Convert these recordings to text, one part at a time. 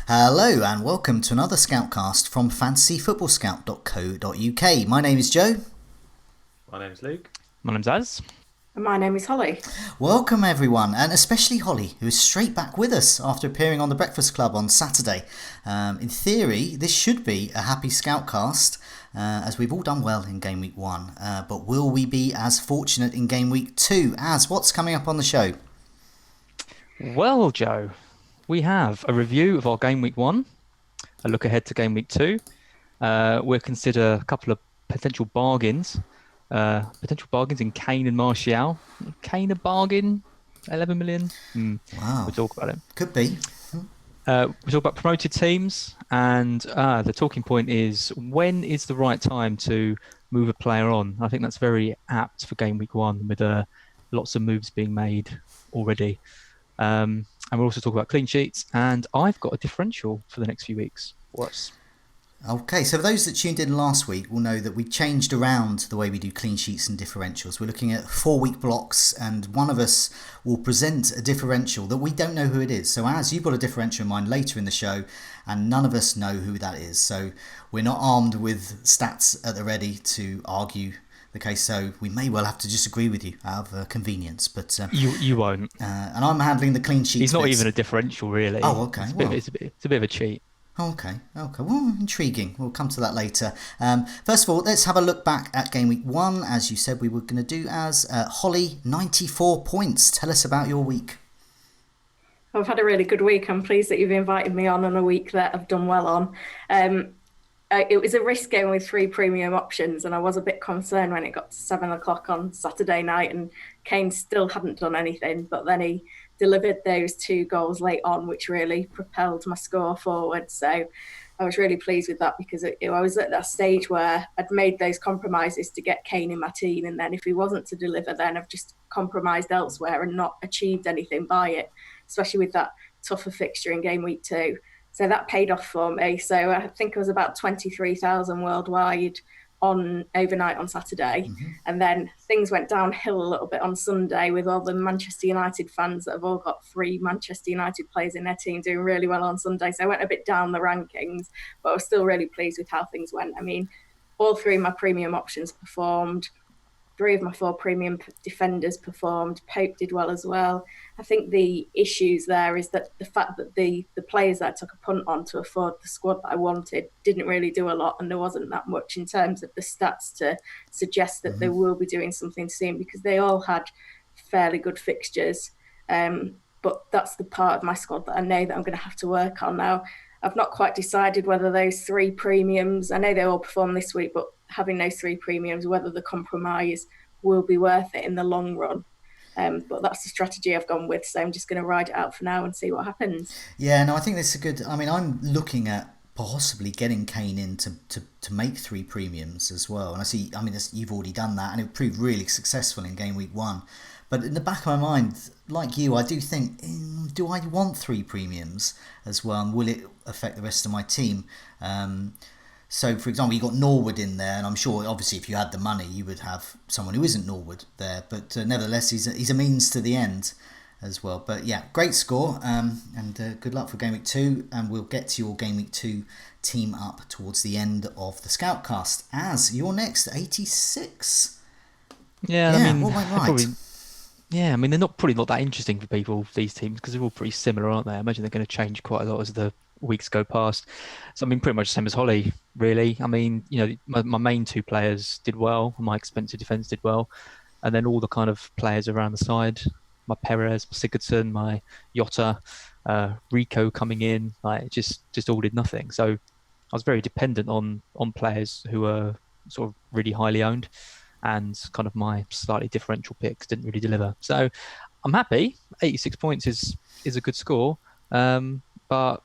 Hello and welcome to another Scoutcast from fantasyfootballscout.co.uk. My name is Joe. My name's Luke. My name's Az. And my name is Holly. Welcome everyone, and especially Holly, who is straight back with us after appearing on the Breakfast Club on Saturday. In theory, this should be a happy Scoutcast, as we've all done well in Game Week 1. But will we be as fortunate in Game Week 2? Az, what's coming up on the show? Well, Joe, we have a review of our Game Week 1, a look ahead to Game Week 2. We'll consider a couple of potential bargains in Kane and Martial. Kane a bargain? 11 million? Wow. We'll talk about it. Could be. We'll talk about promoted teams, and the talking point is, when is the right time to move a player on? I think that's very apt for Game Week 1, with lots of moves being made already. And we'll also talk about clean sheets, and I've got a differential for the next few weeks for us. Okay, so for those that tuned in last week will know that we changed around the way we do clean sheets and differentials. We're looking at 4-week blocks, and one of us will present a differential that we don't know who it is. So as you've got a differential in mind later in the show, and none of us know who that is. So we're not armed with stats at the ready to argue the case, so we may well have to disagree with you out of convenience. But you won't. And I'm handling the clean sheets. He's not even a differential, really. Oh, okay. It's a bit of a cheat. Okay. Well, intriguing. We'll come to that later. First of all, let's have a look back at Game Week 1. As you said we were going to do, as Holly, 94 points. Tell us about your week. I've had a really good week. I'm pleased that you've invited me on a week that I've done well on. It was a risk game with 3 premium options, and I was a bit concerned when it got to 7 o'clock on Saturday night and Kane still hadn't done anything, but then he delivered those 2 goals late on, which really propelled my score forward. So I was really pleased with that, because I was at that stage where I'd made those compromises to get Kane in my team, and then if he wasn't to deliver, then I've just compromised elsewhere and not achieved anything by it, especially with that tougher fixture in Game Week 2. So that paid off for me. So I think it was about 23,000 worldwide overnight on Saturday. Mm-hmm. And then things went downhill a little bit on Sunday with all the Manchester United fans that have all got 3 Manchester United players in their team doing really well on Sunday. So I went a bit down the rankings, but I was still really pleased with how things went. I mean, all 3 of my premium options performed. 3 of my 4 premium defenders performed. Pope did well as well. I think the issues there is that the fact that the players that I took a punt on to afford the squad that I wanted didn't really do a lot, and there wasn't that much in terms of the stats to suggest that they will be doing something soon, because they all had fairly good fixtures. But that's the part of my squad that I know that I'm going to have to work on now. I've not quite decided whether those 3 premiums, I know they all perform this week, but having those 3 premiums, whether the compromise will be worth it in the long run. But that's the strategy I've gone with, so I'm just going to ride it out for now and see what happens. Yeah, no, I think this is a good... I mean, I'm looking at possibly getting Kane in to make 3 premiums as well. And I see, I mean, you've already done that, and it proved really successful in Game Week 1. But in the back of my mind, like you, I do think, do I want 3 premiums as well? And will it affect the rest of my team? So, for example, you got Norwood in there, and I'm sure, obviously, if you had the money, you would have someone who isn't Norwood there. But nevertheless, he's a means to the end as well. But yeah, great score, and good luck for Game Week 2. And we'll get to your Game Week 2 team up towards the end of the Scoutcast. As you're next, 86. Yeah, I mean, what went right? I mean, they're probably not that interesting for people, these teams, because they're all pretty similar, aren't they? I imagine they're going to change quite a lot as the weeks go past. So I mean, pretty much the same as Holly, really. I mean, my main 2 players did well, my expensive defence did well, and then all the kind of players around the side, my Perez, my Sigurdsson, my Jota, Rico coming in, like just all did nothing. So I was very dependent on players who were sort of really highly owned, and kind of my slightly differential picks didn't really deliver. So I'm happy. 86 points is a good score, but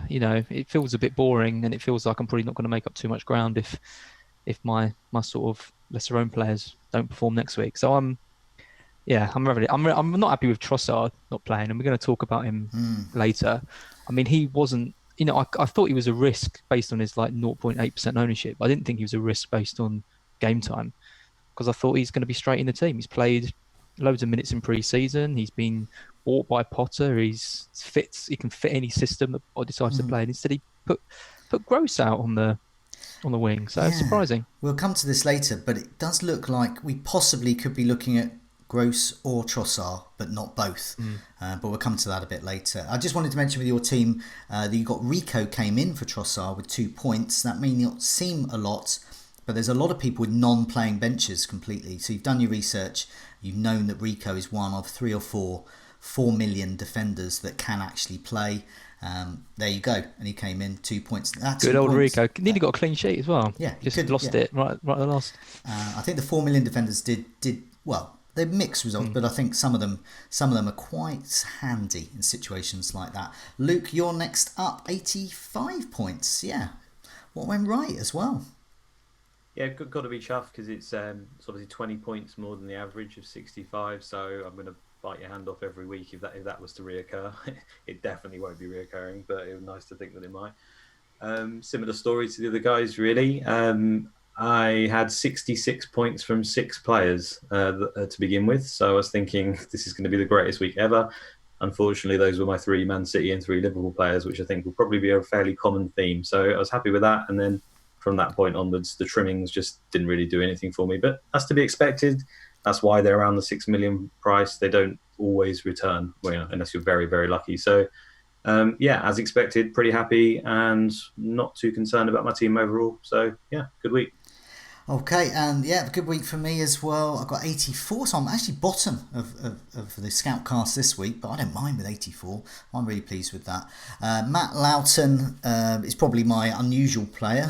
it feels a bit boring, and it feels like I'm probably not going to make up too much ground if my sort of lesser owned players don't perform next week. So I'm not happy with Trossard not playing, and we're going to talk about him later. I mean, he wasn't. I thought he was a risk based on his like 0.8% ownership. I didn't think he was a risk based on game time, because I thought he's going to be straight in the team. He's played loads of minutes in pre-season. He's been bought by Potter. He can fit any system that Potter decides to play. And instead, he put Gross out on the wing. So it's surprising. We'll come to this later, but it does look like we possibly could be looking at Gross or Trossard, but not both. But we'll come to that a bit later. I just wanted to mention with your team that you got Rico came in for Trossard with 2 points. That may not seem a lot, but there's a lot of people with non-playing benches completely. So you've done your research. You've known that Rico is one of 3 or 4 million defenders that can actually play. There you go, and he came in 2 points. That's good old points. Rico. Nearly got a clean sheet as well. Yeah, just lost it right at the last. I think the 4 million defenders did well. They're mixed results, but I think some of them are quite handy in situations like that. Luke, you're next up, 85 points. Yeah, what went right as well? Yeah, got to be chuffed because it's obviously 20 points more than the average of 65. So I'm going to bite your hand off every week if that was to reoccur. It definitely won't be reoccurring, but it was nice to think that it might. Similar story to the other guys, really. I had 66 points from 6 players to begin with, so I was thinking this is going to be the greatest week ever. Unfortunately, those were my 3 Man City and 3 Liverpool players, which I think will probably be a fairly common theme. So I was happy with that, and then from that point onwards, the trimmings just didn't really do anything for me. But that's to be expected. That's why they're around the 6 million price. They don't always return, unless you're very, very lucky. So, as expected, pretty happy and not too concerned about my team overall. So, good week. Okay, and good week for me as well. I've got 84, so I'm actually bottom of the Scoutcast this week, but I don't mind with 84. I'm really pleased with that. Matt Loughton is probably my unusual player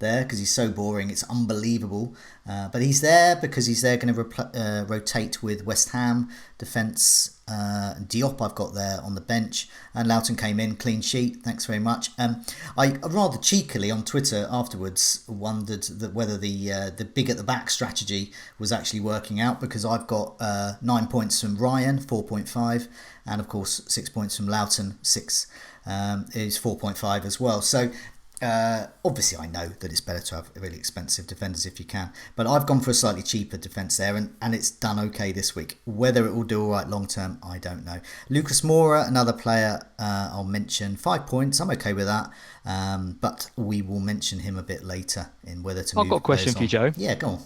there because he's so boring. It's unbelievable. But he's there because he's there going to rotate with West Ham defence. Diop I've got there on the bench, and Loughton came in, clean sheet, thanks very much. I rather cheekily on Twitter afterwards wondered that whether the big at the back strategy was actually working out, because I've got 9 points from Ryan, 4.5, and of course 6 points from Loughton, 6 is 4.5 as well. So obviously I know that it's better to have really expensive defenders if you can, but I've gone for a slightly cheaper defence there, and it's done okay this week. Whether it will do all right long term, I don't know. Lucas Moura, another player I'll mention, 5 points. I'm okay with that, but we will mention him a bit later in whether to move. I've got a question for you, Joe. Yeah, go on.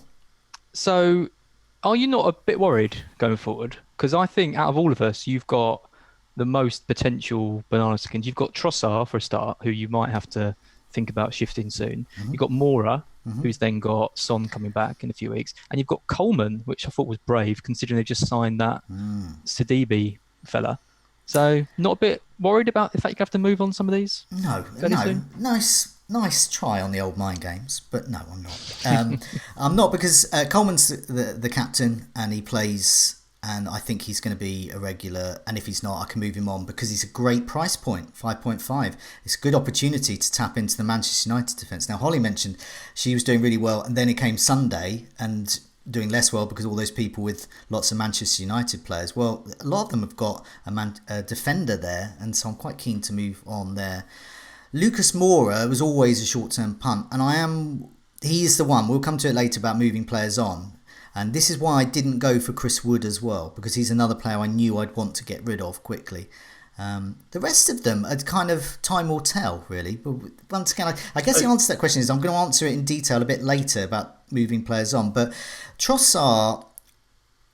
So are you not a bit worried going forward? Because I think out of all of us, you've got the most potential banana skins. You've got Trossard for a start, who you might have to think about shifting soon. You've got Moura, who's then got Son coming back in a few weeks, and you've got Coleman, which I thought was brave considering they just signed that Sidibe fella. So not a bit worried about the fact you have to move on some of these? No. Nice try on the old mind games, but no, I'm not. I'm not, because Coleman's the captain and he plays, and I think he's going to be a regular, and if he's not, I can move him on because he's a great price point, 5.5. It's a good opportunity to tap into the Manchester United defence. Now, Holly mentioned she was doing really well, and then it came Sunday and doing less well because all those people with lots of Manchester United players. Well, a lot of them have got a defender there, and so I'm quite keen to move on there. Lucas Moura was always a short-term punt, and he is the one. We'll come to it later about moving players on. And this is why I didn't go for Chris Wood as well, because he's another player I knew I'd want to get rid of quickly. The rest of them are kind of time will tell, really. But once again, I guess the answer to that question is I'm going to answer it in detail a bit later about moving players on. But Trossard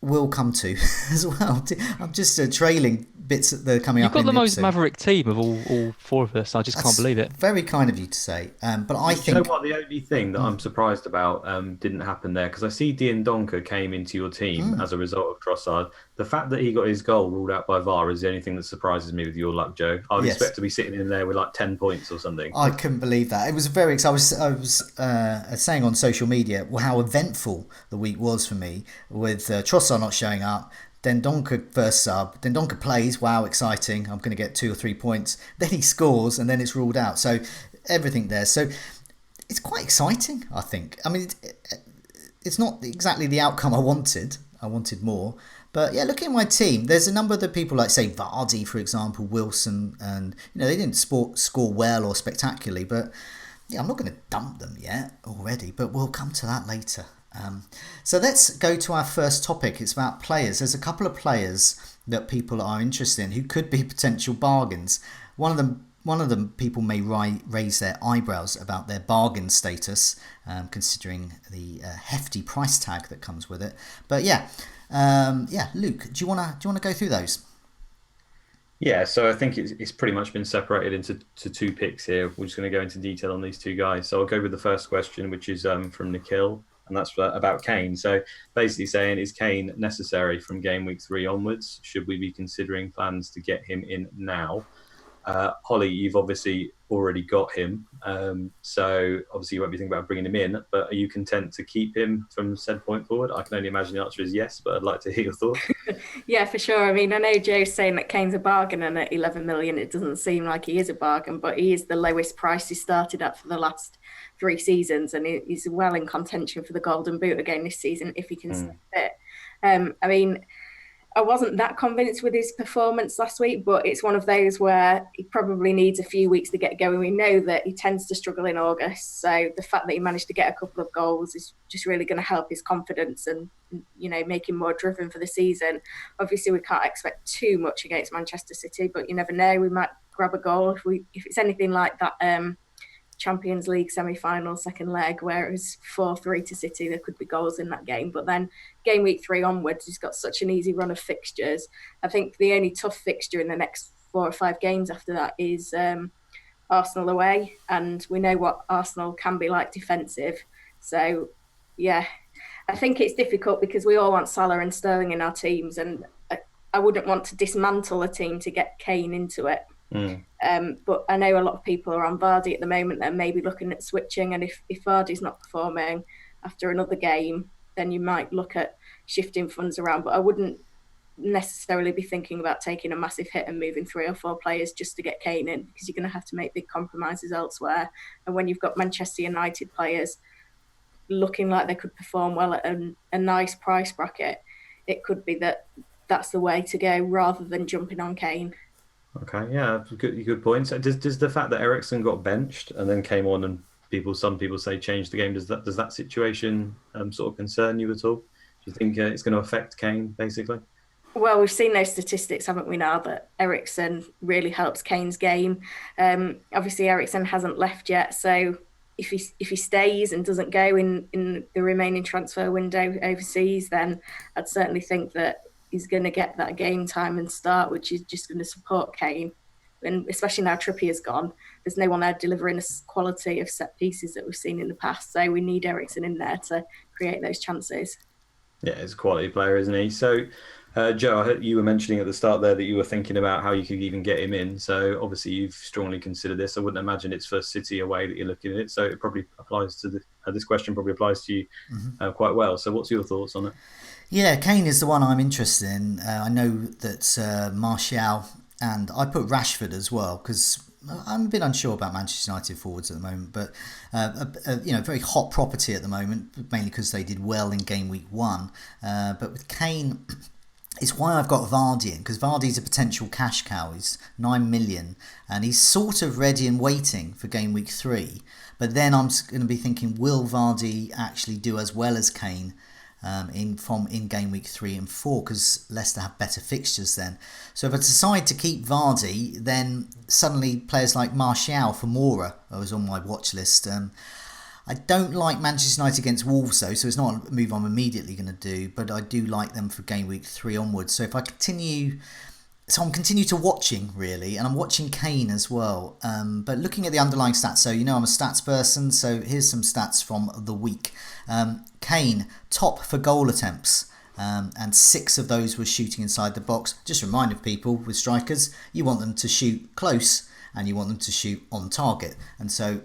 will come to as well. I'm just trailing bits that are coming up. You've got the most maverick team of all 4 of us. I just can't believe it. Very kind of you to say. But I think... You know what? The only thing that I'm surprised about didn't happen there, because I see Donker came into your team as a result of Trossard. The fact that he got his goal ruled out by VAR is the only thing that surprises me with your luck, Joe. I would expect to be sitting in there with like 10 points or something. I couldn't believe that. It was very... I was saying on social media how eventful the week was for me, with Trossard not showing up. Then Donker first sub. Then Donker plays. Wow, exciting. I'm going to get 2 or 3 points. Then he scores, and then it's ruled out. So everything there. So it's quite exciting, I think. I mean, it's not exactly the outcome I wanted. I wanted more. But yeah, looking at my team, there's a number of the people like, say, Vardy, for example, Wilson, and they didn't score well or spectacularly. But yeah, I'm not going to dump them yet already. But we'll come to that later. So let's go to our first topic. It's about players. There's a couple of players that people are interested in, who could be potential bargains. One of them people may raise their eyebrows about their bargain status, considering the hefty price tag that comes with it. But Luke, do you wanna go through those? Yeah, so I think it's pretty much been separated into two picks here. We're just going to go into detail on these two guys. So I'll go with the first question, which is from Nikhil, and that's about Kane. So basically saying, is Kane necessary from game week 3 onwards? Should we be considering plans to get him in now? Holly, you've obviously already got him, so obviously you won't be thinking about bringing him in, but are you content to keep him from said point forward? I can only imagine the answer is yes, but I'd like to hear your thoughts. Yeah, for sure. I mean, I know Joe's saying that Kane's a bargain, and at 11 million it doesn't seem like he is a bargain, but he is the lowest price he started at for the last 3 seasons, and he's well in contention for the Golden Boot again this season if he can stay fit. I mean, I wasn't that convinced with his performance last week, but it's one of those where he probably needs a few weeks to get going. We know that he tends to struggle in August, so the fact that he managed to get a couple of goals is just really going to help his confidence and, you know, make him more driven for the season. Obviously, we can't expect too much against Manchester City, but you never know. We might grab a goal if it's anything like that Champions League semi-final second leg where it was 4-3 to City. There could be goals in that game, but then game week 3 onwards, he's got such an easy run of fixtures. I think the only tough fixture in the next 4 or 5 games after that is Arsenal away, and we know what Arsenal can be like defensive. So yeah, I think it's difficult because we all want Salah and Sterling in our teams, and I wouldn't want to dismantle a team to get Kane into it. But I know a lot of people are on Vardy at the moment and maybe looking at switching, and if Vardy's not performing after another game, then you might look at shifting funds around. But I wouldn't necessarily be thinking about taking a massive hit and moving 3 or 4 players just to get Kane in, because you're going to have to make big compromises elsewhere. And when you've got Manchester United players looking like they could perform well at a nice price bracket, it could be that that's the way to go rather than jumping on Kane. Okay, yeah, good point. So does the fact that Eriksen got benched and then came on and some people say changed the game, does that situation sort of concern you at all? Do you think it's going to affect Kane basically? Well, we've seen those statistics, haven't we, now that Eriksen really helps Kane's game. Obviously, Eriksen hasn't left yet, so if he stays and doesn't go in the remaining transfer window overseas, then I'd certainly think that he's going to get that game time and start, which is just going to support Kane. And especially now Trippier's gone, there's no one there delivering a quality of set pieces that we've seen in the past. So we need Eriksen in there to create those chances. Yeah, he's a quality player, isn't he? So, Joe, I heard you were mentioning at the start there that you were thinking about how you could even get him in. So obviously you've strongly considered this. I wouldn't imagine it's for City away that you're looking at it. So it probably applies to this question probably applies to you quite well. So what's your thoughts on it? Yeah, Kane is the one I'm interested in. I know that Martial, and I put Rashford as well because I'm a bit unsure about Manchester United forwards at the moment, but very hot property at the moment, mainly because they did well in game week 1. But with Kane, it's why I've got Vardy in, because Vardy's a potential cash cow. He's 9 million, and he's sort of ready and waiting for game week 3. But then I'm going to be thinking, will Vardy actually do as well as Kane in game week 3 and 4, because Leicester have better fixtures then. So if I decide to keep Vardy, then suddenly players like Martial for Mora was on my watch list. I don't like Manchester United against Wolves though, so it's not a move I'm immediately going to do, but I do like them for game week 3 onwards. So if I continue... So I'm continue to watching, really, and I'm watching Kane as well. But looking at the underlying stats, so you know I'm a stats person, so here's some stats from the week. Kane, top for goal attempts, and 6 of those were shooting inside the box. Just a reminder, people with strikers, you want them to shoot close and you want them to shoot on target. And so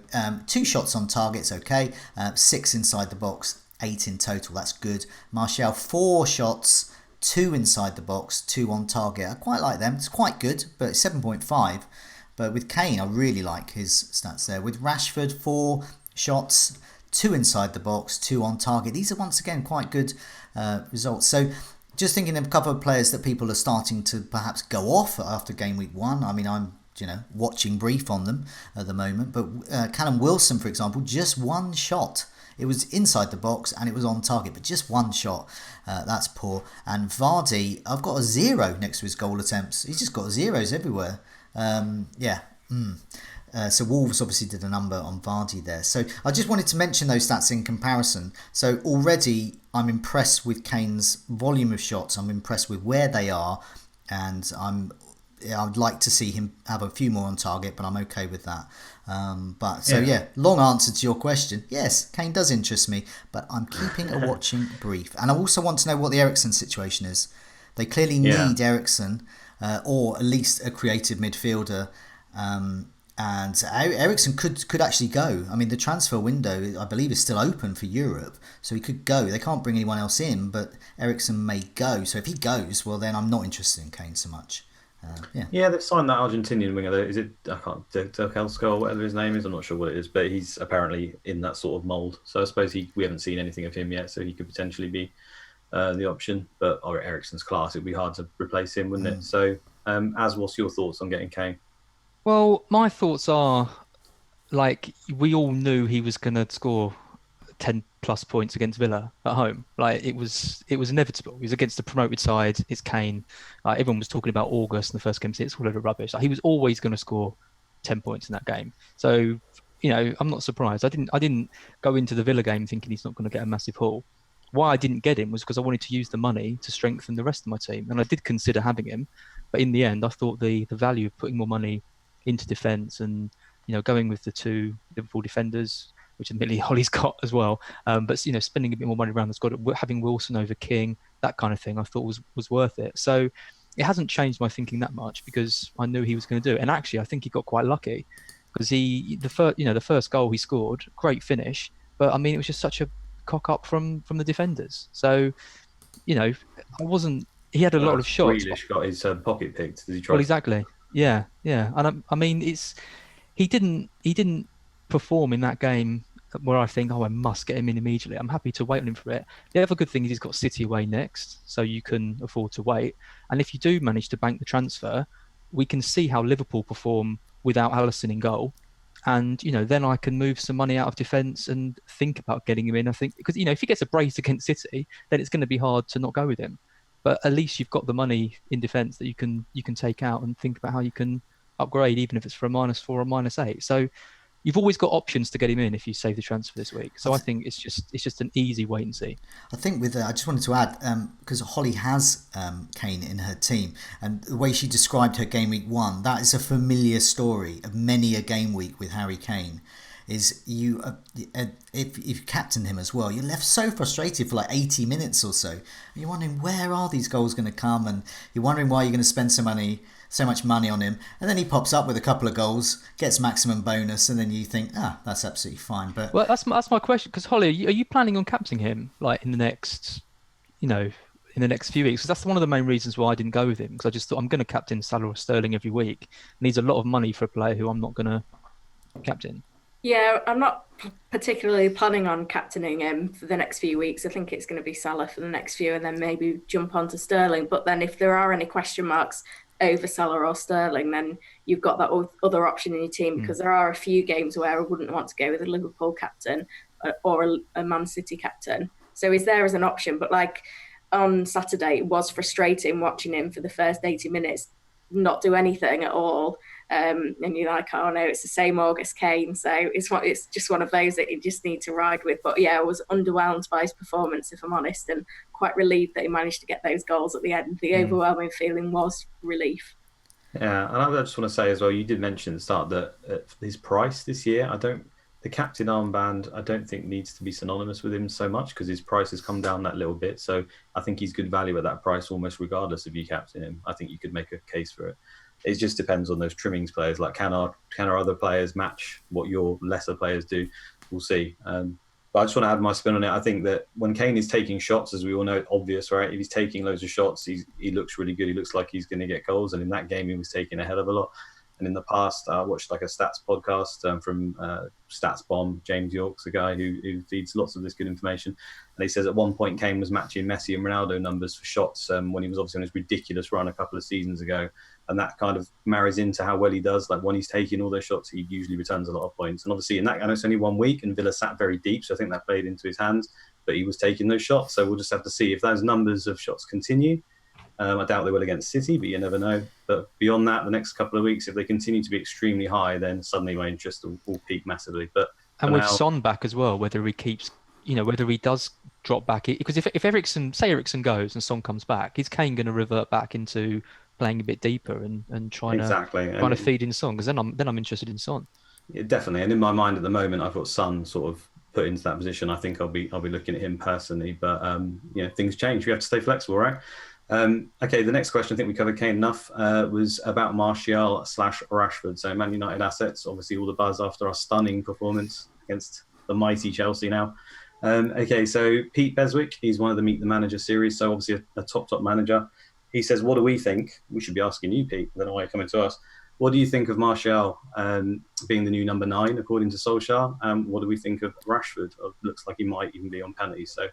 2 shots on target's okay, 6 inside the box, 8 in total, that's good. Martial, 4 shots, 2 inside the box, 2 on target. I quite like them. It's quite good, but 7.5. But with Kane, I really like his stats there. With Rashford, 4 shots, 2 inside the box, 2 on target. These are once again quite good results. So just thinking of a couple of players that people are starting to perhaps go off after game week 1. I mean, I'm watching brief on them at the moment. But Callum Wilson, for example, just 1 shot It was inside the box and it was on target, but just one shot. That's poor. And Vardy, I've got a 0 next to his goal attempts. He's just got zeros everywhere. So Wolves obviously did a number on Vardy there. So I just wanted to mention those stats in comparison. So already I'm impressed with Kane's volume of shots. I'm impressed with where they are, and I'd like to see him have a few more on target, but I'm okay with that. Long answer to your question. Yes, Kane does interest me, but I'm keeping a watching brief. And I also want to know what the Eriksen situation is. They clearly need Eriksen, or at least a creative midfielder. And Eriksen could actually go. I mean, the transfer window, I believe, is still open for Europe, so he could go. They can't bring anyone else in, but Eriksen may go. So if he goes, well, then I'm not interested in Kane so much. They've signed that Argentinian winger. Is it? I can't. Telkelsko or whatever his name is. I'm not sure what it is, but he's apparently in that sort of mould. So I suppose we haven't seen anything of him yet, so he could potentially be the option. But Eriksen's class, it'd be hard to replace him, wouldn't it? So, what's your thoughts on getting Kane? Well, my thoughts are, like, we all knew he was going to score 10 plus points against Villa at home. Like, it was inevitable. He was against the promoted side. It's Kane. Everyone was talking about August in the first game. It's all a load of rubbish. Like, he was always going to score 10 points in that game. So, I'm not surprised. I didn't go into the Villa game thinking he's not going to get a massive haul. Why I didn't get him was because I wanted to use the money to strengthen the rest of my team. And I did consider having him. But in the end, I thought the value of putting more money into defence and going with the 2 Liverpool defenders, which admittedly Holly's got as well, but spending a bit more money around the squad, having Wilson over King, that kind of thing, I thought was worth it. So it hasn't changed my thinking that much because I knew he was going to do it. And actually, I think he got quite lucky because the first goal he scored, great finish, but I mean it was just such a cock up from the defenders. So I wasn't. He had a lot of shots. Grealish got his pocket picked. Did he try? Well, exactly. Yeah. And I mean, he didn't perform in that game where I think, I must get him in immediately. I'm happy to wait on him for it. The other good thing is he's got City away next, so you can afford to wait. And if you do manage to bank the transfer, we can see how Liverpool perform without Alisson in goal. And, then I can move some money out of defence and think about getting him in. I think, because, if he gets a brace against City, then it's going to be hard to not go with him. But at least you've got the money in defence that you can take out and think about how you can upgrade, even if it's for a -4 or -8. So you've always got options to get him in if you save the transfer this week. So I think it's just an easy wait and see. I think I just wanted to add, because Holly has Kane in her team, and the way she described her game week 1, that is a familiar story of many a game week with Harry Kane. Is if you captain him as well, you're left so frustrated for like 80 minutes or so. And you're wondering, where are these goals going to come? And you're wondering why you're going to spend so much money on him. And then he pops up with a couple of goals, gets maximum bonus, and then you think, that's absolutely fine. But that's my question, because Holly, are you planning on captaining him like in the next, in the next few weeks? Because that's one of the main reasons why I didn't go with him, because I just thought I'm going to captain Salah or Sterling every week. And he's a lot of money for a player who I'm not going to captain. Yeah, I'm not particularly planning on captaining him for the next few weeks. I think it's going to be Salah for the next few and then maybe jump on to Sterling. But then if there are any question marks over Salah or Sterling, then you've got that other option in your team, because there are a few games where I wouldn't want to go with a Liverpool captain or a Man City captain. So he's there as an option. But like on Saturday, it was frustrating watching him for the first 80 minutes not do anything at all. And you're like, oh no, it's the same August Kane. So it's just one of those that you just need to ride with. But yeah, I was underwhelmed by his performance, if I'm honest, and quite relieved that he managed to get those goals at the end. The overwhelming feeling was relief. Yeah, and I just want to say as well, you did mention at the start that his price this year, the captain armband, I don't think needs to be synonymous with him so much, because his price has come down that little bit. So I think he's good value at that price, almost regardless if you captain him. I think you could make a case for it. It just depends on those trimmings players. Like, can our other players match what your lesser players do? We'll see. But I just want to add my spin on it. I think that when Kane is taking shots, as we all know, it's obvious, right? If he's taking loads of shots, he looks really good. He looks like he's going to get goals. And in that game, he was taking a hell of a lot. And in the past, I watched like a stats podcast from Stats Bomb. James York's a guy who feeds lots of this good information. And he says at one point Kane was matching Messi and Ronaldo numbers for shots when he was obviously on his ridiculous run a couple of seasons ago. and that kind of marries into how well he does. Like when he's taking all those shots, he usually returns a lot of points. And obviously, I know it's only 1 week, and Villa sat very deep, so I think that played into his hands. But he was taking those shots, so we'll just have to see if those numbers of shots continue. I doubt they will against City, but you never know. But beyond that, the next couple of weeks, if they continue to be extremely high, then suddenly my interest will peak massively. But and with Son back as well, whether he keeps, whether he does drop back, because if Eriksen goes and Son comes back, is Kane going to revert back into playing a bit deeper and trying to feed in Son? Because then I'm interested in Son. Yeah, definitely. And in my mind at the moment, I've got Son sort of put into that position. I think I'll be looking at him personally, but things change. We have to stay flexible, right? Okay, the next question, I think we covered Kane enough, was about Martial/Rashford. So Man United assets, obviously all the buzz after our stunning performance against the mighty Chelsea now. Okay, so Pete Beswick, he's one of the Meet the Manager series, so obviously a top manager. He says, what do we think? We should be asking you, Pete. I don't know why you're coming to us. What do you think of Martial being the new number 9, according to Solskjaer? What do we think of Rashford? Looks like he might even be on penalties. So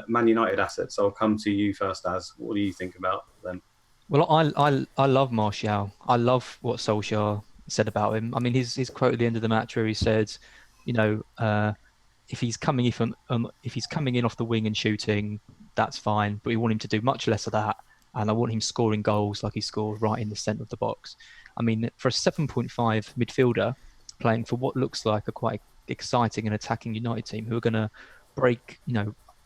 Man United assets, I'll come to you first, Az. What do you think about them? Well, I love Martial. I love what Solskjaer said about him. I mean, his quote at the end of the match where he said, if he's coming in off the wing and shooting, that's fine. But we want him to do much less of that. And I want him scoring goals like he scored right in the centre of the box. I mean, for a 7.5 midfielder playing for what looks like a quite exciting and attacking United team who are going to break,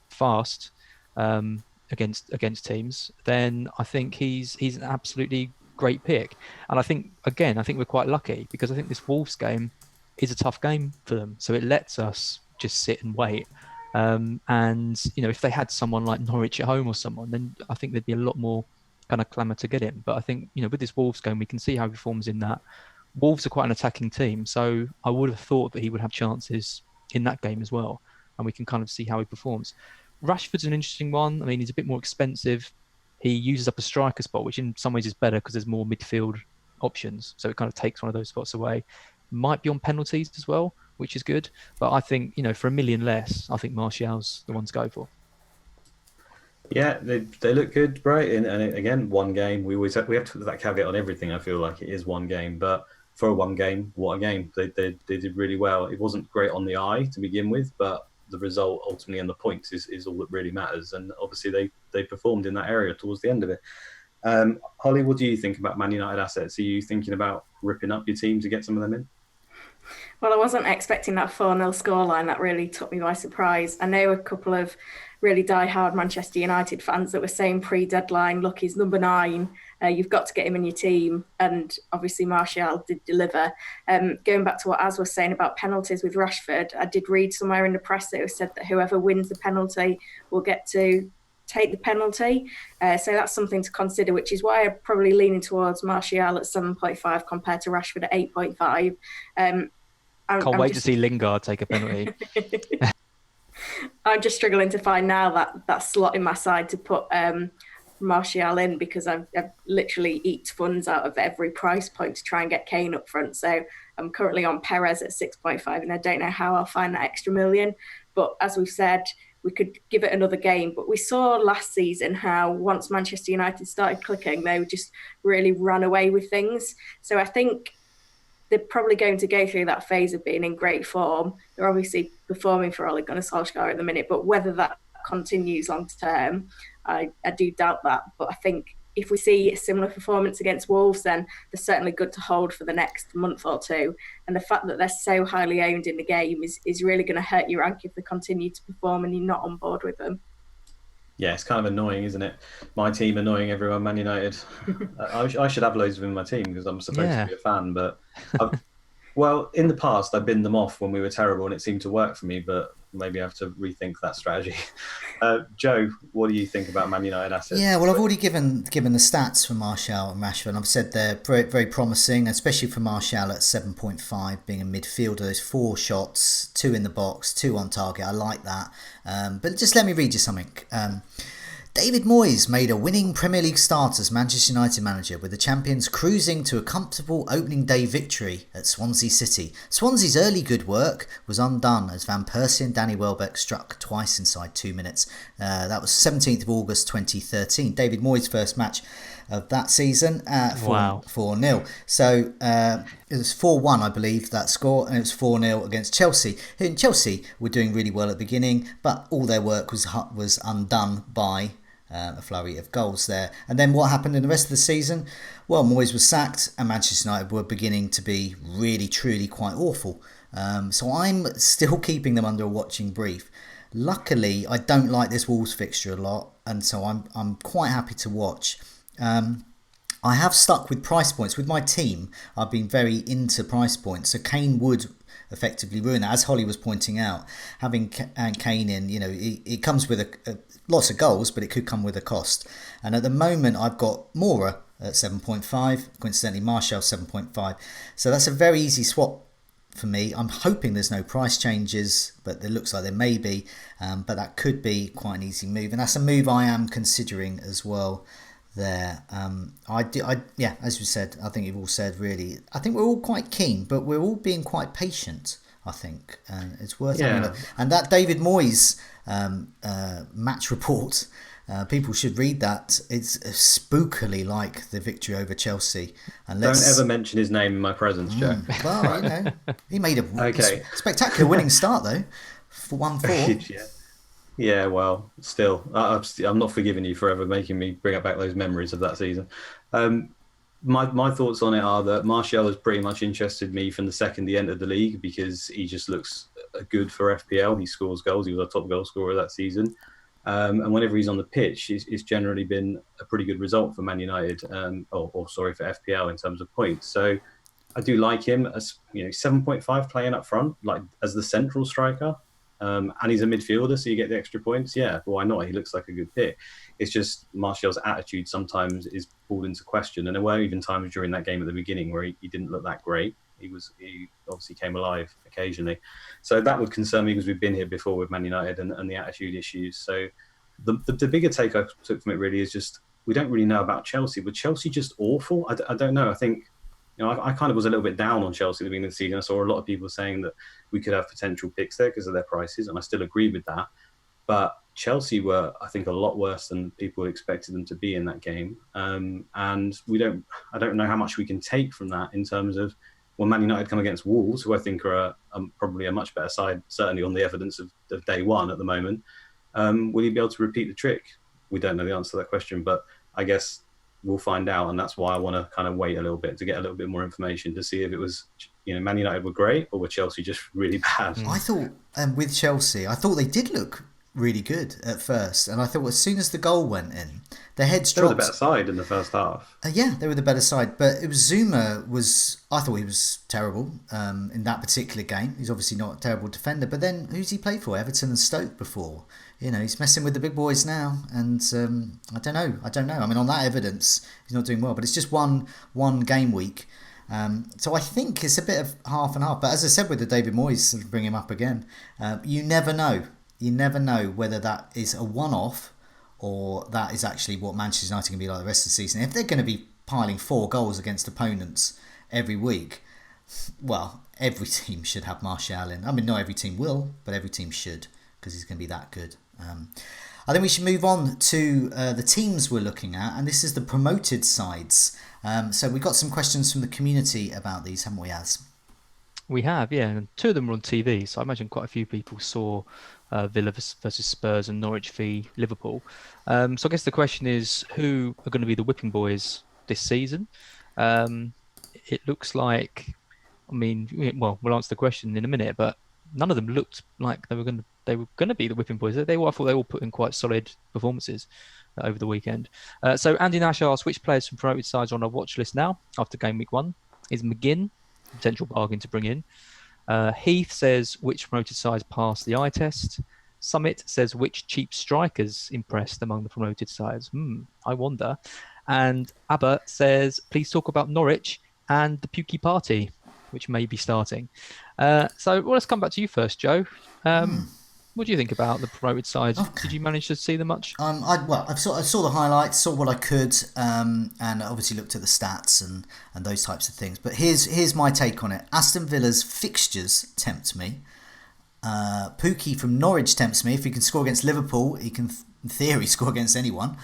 fast against teams, then I think he's an absolutely great pick. And I think we're quite lucky because I think this Wolves game is a tough game for them. So it lets us just sit and wait. And if they had someone like Norwich at home or someone, then I think there'd be a lot more kind of clamour to get him. But I think with this Wolves game, we can see how he performs in that. Wolves are quite an attacking team, so I would have thought that he would have chances in that game as well, and we can kind of see how he performs. Rashford's an interesting one. I mean, he's a bit more expensive. He uses up a striker spot, which in some ways is better because there's more midfield options, so it kind of takes one of those spots away. Might be on penalties as well, which is good. But I think, for $1 million less, I think Martial's the one to go for. Yeah, they look good, right? And again, one game. We have to put that caveat on everything. I feel like it is one game, but for a one game, what a game! They did really well. It wasn't great on the eye to begin with, but the result ultimately and the points is all that really matters. And obviously they performed in that area towards the end of it. Holly, what do you think about Man United assets? Are you thinking about ripping up your team to get some of them in? Well, I wasn't expecting that 4-0 scoreline. That really took me by surprise. I know a couple of really die-hard Manchester United fans that were saying pre-deadline, look, he's number 9. You've got to get him in your team. And obviously Martial did deliver. Going back to what Az was saying about penalties with Rashford, I did read somewhere in the press that it was said that whoever wins the penalty will get to take the penalty. So that's something to consider, which is why I'm probably leaning towards Martial at 7.5 compared to Rashford at 8.5. Can't wait to see Lingard take a penalty. I'm just struggling to find now that slot in my side to put Martial in because I've literally eked funds out of every price point to try and get Kane up front. So I'm currently on Perez at 6.5 and I don't know how I'll find that extra million. But as we've said, we could give it another game. But we saw last season how once Manchester United started clicking, they just really ran away with things. So I think they're probably going to go through that phase of being in great form. They're obviously performing for Ole Gunnar Solskjaer at the minute, but whether that continues long term, I do doubt that. But I think if we see a similar performance against Wolves, then they're certainly good to hold for the next month or two. And the fact that they're so highly owned in the game is really going to hurt your rank if they continue to perform and you're not on board with them. Yeah, it's kind of annoying, isn't it? My team annoying everyone, Man United. I should have loads of them in my team because I'm supposed to be a fan. But, well, in the past, I binned them off when we were terrible and it seemed to work for me, but maybe I have to rethink that strategy. Joe, what do you think about Man United assets? Yeah, well, I've already given the stats for Martial and Rashford, and I've said they're very, very promising, especially for Martial at 7.5, being a midfielder. Those 4 shots, 2 in the box, 2 on target. I like that. But just let me read you something. David Moyes made a winning Premier League start as Manchester United manager, with the champions cruising to a comfortable opening day victory at Swansea City. Swansea's early good work was undone as Van Persie and Danny Welbeck struck twice inside 2 minutes. That was 17th of August 2013, David Moyes' first match of that season at 4-0. So it was 4-1, I believe, that score, and it was 4-0 against Chelsea. And Chelsea were doing really well at the beginning, but all their work was undone by a flurry of goals there. And then what happened in the rest of the season? Well, Moyes was sacked and Manchester United were beginning to be really, truly quite awful. So I'm still keeping them under a watching brief. Luckily, I don't like this Wolves fixture a lot, and so I'm quite happy to watch. I have stuck with price points. With my team, I've been very into price points. So Kane would effectively ruin that. As Holly was pointing out, having Kane in, it comes with lots of goals, but it could come with a cost. And at the moment, I've got Mora at 7.5, coincidentally Martial 7.5. So that's a very easy swap for me. I'm hoping there's no price changes, but it looks like there may be. But that could be quite an easy move, and that's a move I am considering as well. There, as you said, I think you've all said really. I think we're all quite keen, but we're all being quite patient. I think, and it's worth having a, and that David Moyes match report. People should read that. It's spookily like the victory over Chelsea. And don't ever mention his name in my presence, Joe. Well, he made a spectacular winning start though, for 1-4. Yeah, well, still, I'm not forgiving you for ever making me bring back those memories of that season. My thoughts on it are that Martial has pretty much interested me from the second he entered the league, because he just looks good for FPL. He scores goals. He was our top goal scorer that season. And whenever he's on the pitch, it's generally been a pretty good result for Man United, for FPL in terms of points. So I do like him as 7.5 playing up front, like as the central striker. And he's a midfielder, so you get the extra points. Yeah, but why not? He looks like a good pick. It's just Martial's attitude sometimes is called into question. And there were even times during that game at the beginning where he didn't look that great. He obviously came alive occasionally. So that would concern me, because we've been here before with Man United and the attitude issues. So the bigger take I took from it really is just, we don't really know about Chelsea. Were Chelsea just awful? I don't know. I think, I kind of was a little bit down on Chelsea at the beginning of the season. I saw a lot of people saying that we could have potential picks there because of their prices, and I still agree with that. But Chelsea were, I think, a lot worse than people expected them to be in that game. And I don't know how much we can take from that in terms of, when Man United come against Wolves, who I think are probably a much better side, certainly on the evidence of day one at the moment, will he be able to repeat the trick? We don't know the answer to that question, but I guess we'll find out, and that's why I want to kind of wait a little bit to get a little bit more information to see if it was, Man United were great or were Chelsea just really bad. I thought, with Chelsea, I thought they did look really good at first, and I thought as soon as the goal went in, their heads dropped. They were the better side in the first half. They were the better side, but it was Zuma I thought he was terrible in that particular game. He's obviously not a terrible defender, but then who's he played for? Everton and Stoke before. He's messing with the big boys now, and I don't know. I mean, on that evidence, he's not doing well, but it's just one game week. So I think it's a bit of half and half. But as I said with the David Moyes, sort of bring him up again, you never know. You never know whether that is a one-off or that is actually what Manchester United can be like the rest of the season. If they're going to be piling 4 goals against opponents every week, well, every team should have Martial in. I mean, not every team will, but every team should, because he's going to be that good. I think we should move on to the teams we're looking at, and this is the promoted sides. So we got some questions from the community about these, haven't we, Az? We have, yeah, and 2 of them were on TV, so I imagine quite a few people saw Villa versus Spurs and Norwich v Liverpool. So I guess the question is, who are going to be the whipping boys this season? It looks like, we'll answer the question in a minute, but none of them looked like they were going to be the whipping boys. I thought they all put in quite solid performances over the weekend. So Andy Nash asks, which players from promoted sides are on our watch list now after game week 1? Is McGinn a potential bargain to bring in? Heath says, which promoted sides passed the eye test? Summit says, which cheap strikers impressed among the promoted sides? I wonder. And Abba says, please talk about Norwich and the Pukey Party, which may be starting. So let's come back to you first, Joe. What do you think about the promoted sides? Okay. Did you manage to see them much? I saw the highlights, saw what I could, and obviously looked at the stats and those types of things. But here's my take on it. Aston Villa's fixtures tempt me. Pukki from Norwich tempts me. If he can score against Liverpool, he can, in theory, score against anyone.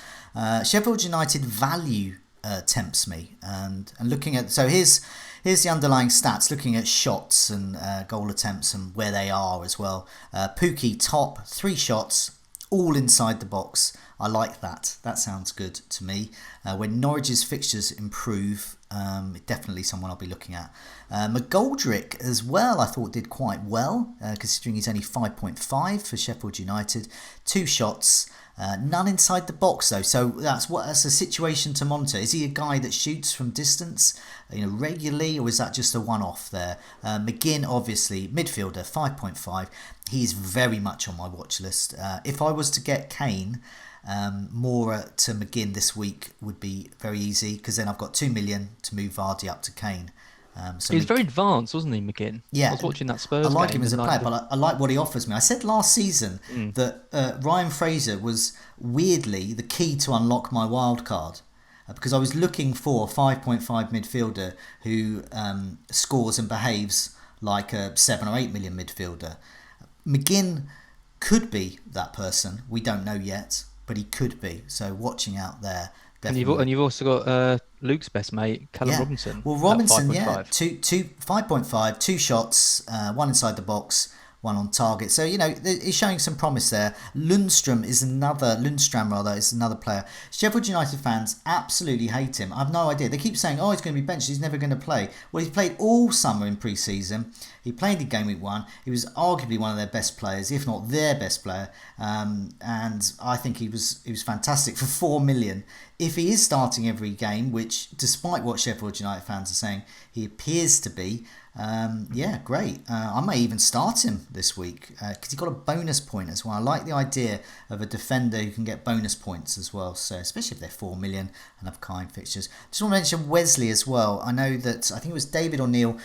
Sheffield United value tempts me. And looking at, so here's the underlying stats, looking at shots and goal attempts and where they are as well. Pookie top 3 shots, all inside the box. I like that. That sounds good to me. When Norwich's fixtures improve, definitely someone I'll be looking at. McGoldrick as well, I thought did quite well, considering he's only 5.5 for Sheffield United. 2 shots, none inside the box though. So that's a situation to monitor. Is he a guy that shoots from distance, regularly, or is that just a one-off there? McGinn, obviously, midfielder, 5.5. He's very much on my watch list. If I was to get Kane, more to McGinn this week would be very easy, because then I've got 2 million to move Vardy up to Kane. He was very advanced, wasn't he, McGinn? Yeah, I was watching that Spurs I like game him as a player, but I like what he offers me. I said last season that Ryan Fraser was weirdly the key to unlock my wild card, because I was looking for a 5.5 midfielder who scores and behaves like a 7 or 8 million midfielder. McGinn could be that person. We don't know yet, but he could be. So watching out there. Definitely. And you've also got Luke's best mate, Callum Robinson. Well, Robinson, 5.5, 2 shots, 1 inside the box, 1 on target. So, he's showing some promise there. Lundstram is another player. Sheffield United fans absolutely hate him. I've no idea. They keep saying, he's going to be benched, he's never going to play. Well, he's played all summer in pre-season. He played in Gameweek 1. He was arguably one of their best players, if not their best player. And I think he was fantastic for 4 million. If he is starting every game, which, despite what Sheffield United fans are saying, he appears to be, great. I may even start him this week, because he got a bonus point as well. I like the idea of a defender who can get bonus points as well, so especially if they're 4 million and have kind fixtures. Just want to mention Wesley as well. I know that, I think it was David O'Neill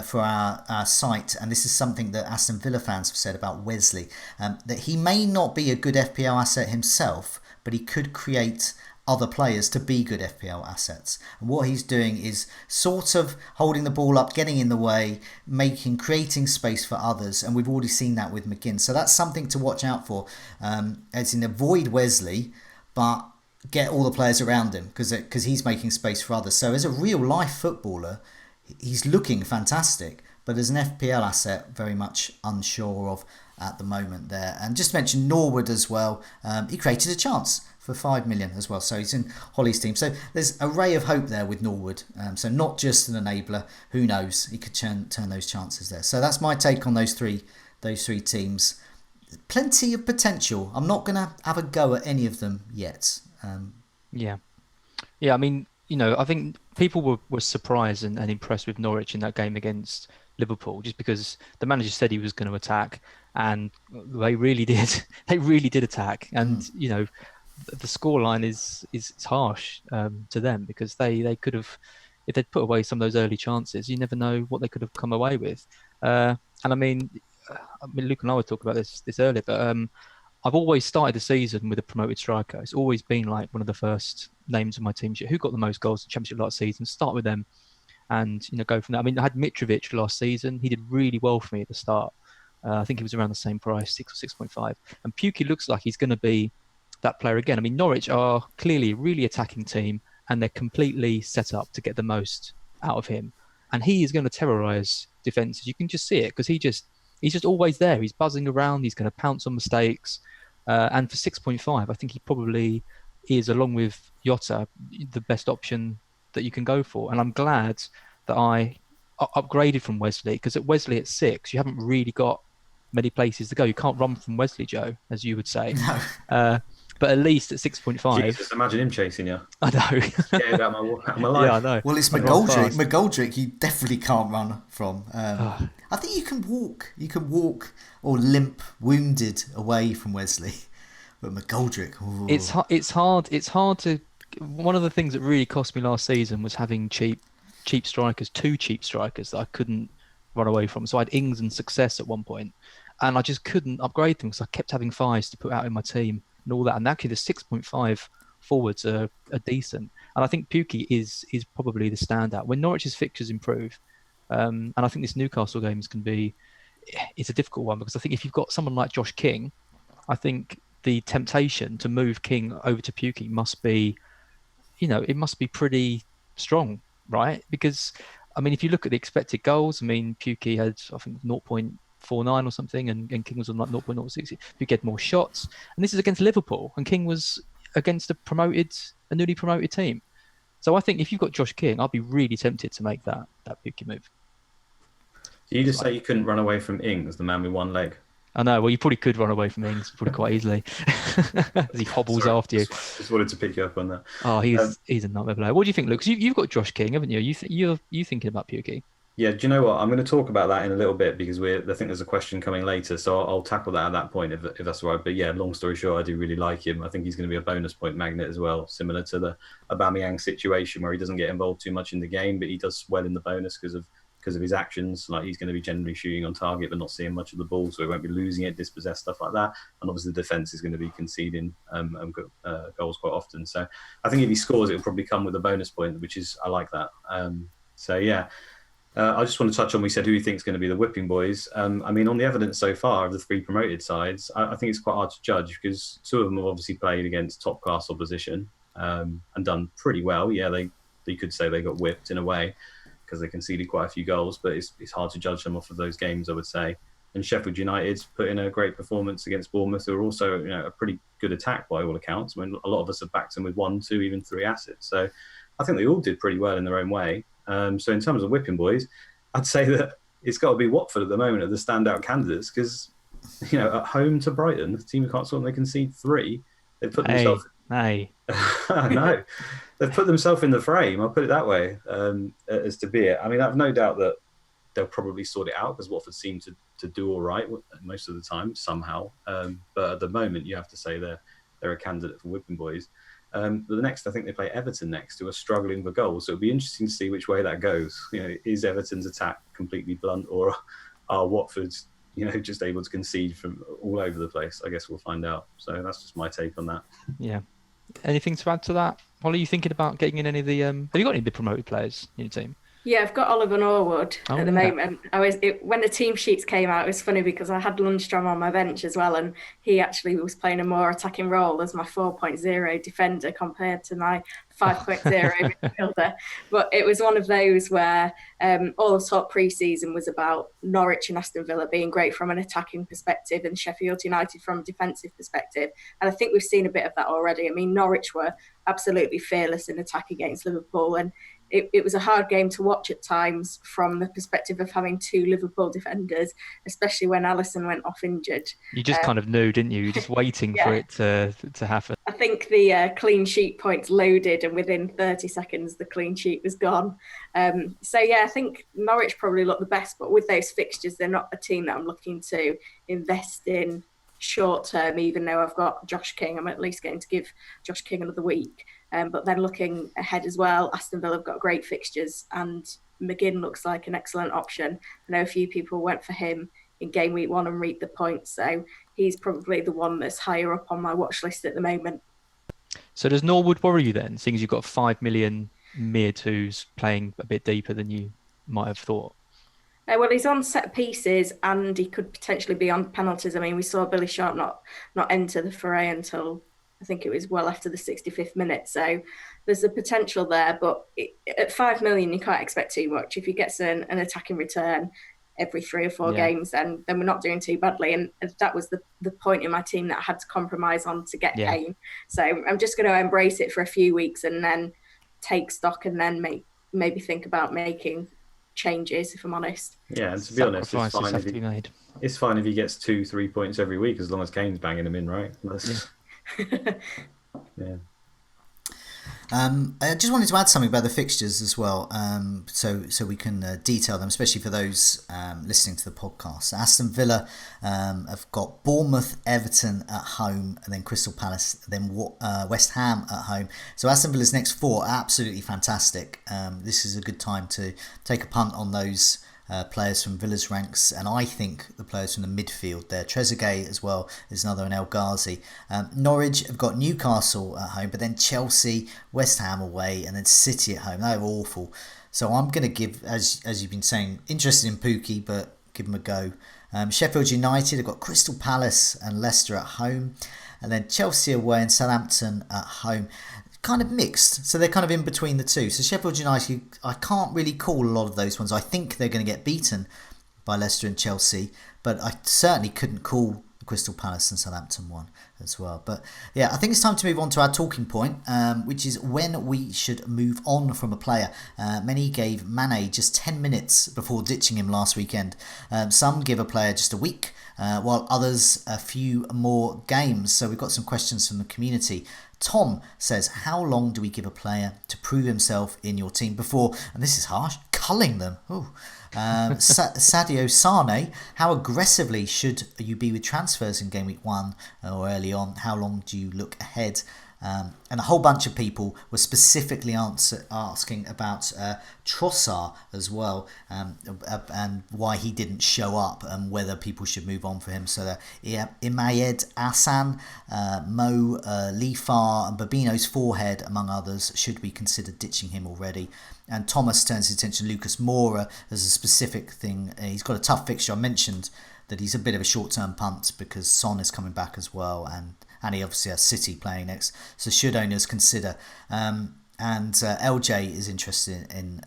for our site, and this is something that Aston Villa fans have said about Wesley, that he may not be a good FPL asset himself, but he could create other players to be good FPL assets. And what he's doing is sort of holding the ball up, getting in the way, creating space for others. And we've already seen that with McGinn. So that's something to watch out for. As in, avoid Wesley, but get all the players around him, because he's making space for others. So as a real life footballer, he's looking fantastic. But as an FPL asset, very much unsure of at the moment there. And just mention Norwood as well. He created a chance for 5 million as well, so he's in Holly's team. So there's a ray of hope there with Norwood. So not just an enabler. Who knows? He could turn those chances there. So that's my take on those three teams. Plenty of potential. I'm not going to have a go at any of them yet. Yeah. I mean, I think people were surprised and impressed with Norwich in that game against Liverpool, just because the manager said he was going to attack, and they really did. They really did attack, and the scoreline is harsh to them, because they could have, if they'd put away some of those early chances, you never know what they could have come away with. And I mean, Luke and I were talking about this earlier, but I've always started the season with a promoted striker. It's always been like one of the first names of my team sheet. Who got the most goals in the Championship last season? Start with them, and go from there. I mean, I had Mitrovic last season. He did really well for me at the start. I think he was around the same price, 6 or 6.5. And Pukki looks like he's going to be that player again. I mean, Norwich are clearly a really attacking team, and they're completely set up to get the most out of him. And he is going to terrorise defences. You can just see it, because he's just always there. He's buzzing around. He's going to pounce on mistakes. And for 6.5, I think he probably is, along with Jota, the best option that you can go for. And I'm glad that I upgraded from Wesley, because at Wesley at 6, you haven't really got many places to go. You can't run from Wesley, Joe, as you would say. No. But at least at 6.5... Jesus, imagine him chasing you. I know. Scared out of my life. Yeah, I know. Well, it's McGoldrick. McGoldrick, you definitely can't run from. I think you can walk. You can walk or limp, wounded away from Wesley. But McGoldrick... Ooh. It's hard to... One of the things that really cost me last season was having cheap strikers, 2 cheap strikers that I couldn't run away from. So I had Ings and Success at one point, and I just couldn't upgrade them, because I kept having 5s to put out in my team and all that. And actually the 6.5 forwards are decent. And I think Pukki is probably the standout. When Norwich's fixtures improve, and I think this Newcastle game is going to be... It's a difficult one, because I think if you've got someone like Josh King, I think the temptation to move King over to Pukki must be it must be pretty strong, right? Because, I mean, if you look at the expected goals, I mean, Pukki had, I think, 0.49 or something, and King was on like 0.06. Pukki had more shots. And this is against Liverpool, and King was against a newly promoted team. So I think if you've got Josh King, I'd be really tempted to make that Pukki move. Did you just say you couldn't run away from Ings, the man with one leg? I know. Well, you probably could run away from Ings probably quite easily as he hobbles after you. Just wanted to pick you up on that. Oh, he's a nightmare player. What do you think, Luke? 'Cause you've got Josh King, haven't you? You're thinking about Pukki? Yeah. Do you know what? I'm going to talk about that in a little bit because I think there's a question coming later, so I'll tackle that at that point if that's all right. But yeah, long story short, I do really like him. I think he's going to be a bonus point magnet as well, similar to the Aubameyang situation where he doesn't get involved too much in the game, but he does well in the bonus because of his actions. Like, he's going to be generally shooting on target but not seeing much of the ball, so he won't be losing it, dispossessed, stuff like that. And obviously the defence is going to be conceding goals quite often. So I think if he scores, it'll probably come with a bonus point, which is, I like that. So yeah. I just want to touch on, we said who you think is going to be the whipping boys. I mean, on the evidence so far of the 3 promoted sides, I think it's quite hard to judge because 2 of them have obviously played against top class opposition and done pretty well. Yeah, they could say they got whipped in a way because they conceded quite a few goals, but it's hard to judge them off of those games, I would say. And Sheffield United put in a great performance against Bournemouth, who are also a pretty good attack by all accounts. I mean, a lot of us have backed them with 1, 2, even 3 assets. So I think they all did pretty well in their own way. So in terms of whipping boys, I'd say that it's got to be Watford at the moment are the standout candidates because, at home to Brighton, the team who can't score, and they concede 3. They've put themselves... Hey. No, they've put themselves in the frame. I'll put it that way, as to be it. I mean, I've no doubt that they'll probably sort it out because Watford seem to do all right most of the time somehow. But at the moment, you have to say they're a candidate for whipping boys. But the next, I think they play Everton next, who are struggling for goals. So it'll be interesting to see which way that goes. Is Everton's attack completely blunt, or are Watford's, just able to concede from all over the place? I guess we'll find out. So that's just my take on that. Yeah. Anything to add to that? Holly, are you thinking about getting in any of the... have you got any of the promoted players in your team? Yeah, I've got Oliver Norwood at the moment. When the team sheets came out, it was funny because I had Lundstrom on my bench as well, and he actually was playing a more attacking role as my 4.0 defender compared to my 5.0 midfielder. But it was one of those where all the talk pre-season was about Norwich and Aston Villa being great from an attacking perspective and Sheffield United from a defensive perspective. And I think we've seen a bit of that already. I mean, Norwich were absolutely fearless in attack against Liverpool, and it was a hard game to watch at times from the perspective of having 2 Liverpool defenders, especially when Alisson went off injured. You just kind of knew, didn't you? You're just waiting for it to happen. I think the clean sheet points loaded, and within 30 seconds, the clean sheet was gone. So, yeah, I think Norwich probably looked the best, but with those fixtures, they're not a team that I'm looking to invest in short term, even though I've got Josh King. I'm at least going to give Josh King another week. But then looking ahead as well, Aston Villa have got great fixtures and McGinn looks like an excellent option. I know a few people went for him in game week 1 and reaped the points, so he's probably the one that's higher up on my watch list at the moment. So does Norwood worry you then, seeing as you've got 5 million mid who's playing a bit deeper than you might have thought? Well, he's on set pieces and he could potentially be on penalties. I mean, we saw Billy Sharp not enter the foray until I think it was well after the 65th minute. So there's a potential there, but at 5 million, you can't expect too much. If he gets an attacking return every 3 or 4 games, then we're not doing too badly. And that was the point in my team that I had to compromise on to get Kane. So I'm just going to embrace it for a few weeks and then take stock and then maybe think about making changes, if I'm honest. Yeah, and to be honest, it's fine if he gets 2-3 points every week as long as Kane's banging them in, right? Yeah. I just wanted to add something about the fixtures as well, so we can detail them, especially for those listening to the podcast. Aston Villa have got Bournemouth, Everton at home, and then Crystal Palace, then West Ham at home. So Aston Villa's next 4 are absolutely fantastic. This is a good time to take a punt on those players from Villa's ranks, and I think the players from the midfield there. Trezeguet as well is another, and El Ghazi. Norwich have got Newcastle at home, but then Chelsea, West Ham away, and then City at home. They're awful. So I'm going to give, as you've been saying, interested in Pukki, but give them a go. Sheffield United have got Crystal Palace and Leicester at home, and then Chelsea away and Southampton at home. kind of mixed. So they're kind of in between the two. So Sheffield United, I can't really call a lot of those ones. I think they're going to get beaten by Leicester and Chelsea, but I certainly couldn't call the Crystal Palace and Southampton one as well. But yeah, I think it's time to move on to our talking point, which is when we should move on from a player. Many gave Mane just 10 minutes before ditching him last weekend. Some give a player just a week, while others a few more games. So we've got some questions from the community. Tom says, how long do we give a player to prove himself in your team before, and this is harsh, culling them? Ooh. Sadio Sane, how aggressively should you be with transfers in Game Week 1 or early on? How long do you look ahead? And a whole bunch of people were specifically asking about Trossard as well, and why he didn't show up and whether people should move on for him. So Imayed Hassan, Mo Lifar and Babino's forehead, among others, should we consider ditching him already? And Thomas turns his attention to Lucas Moura as a specific thing. He's got a tough fixture. I mentioned that he's a bit of a short-term punt because Son is coming back as well, and he obviously has City playing next. So should owners consider? And LJ is interested in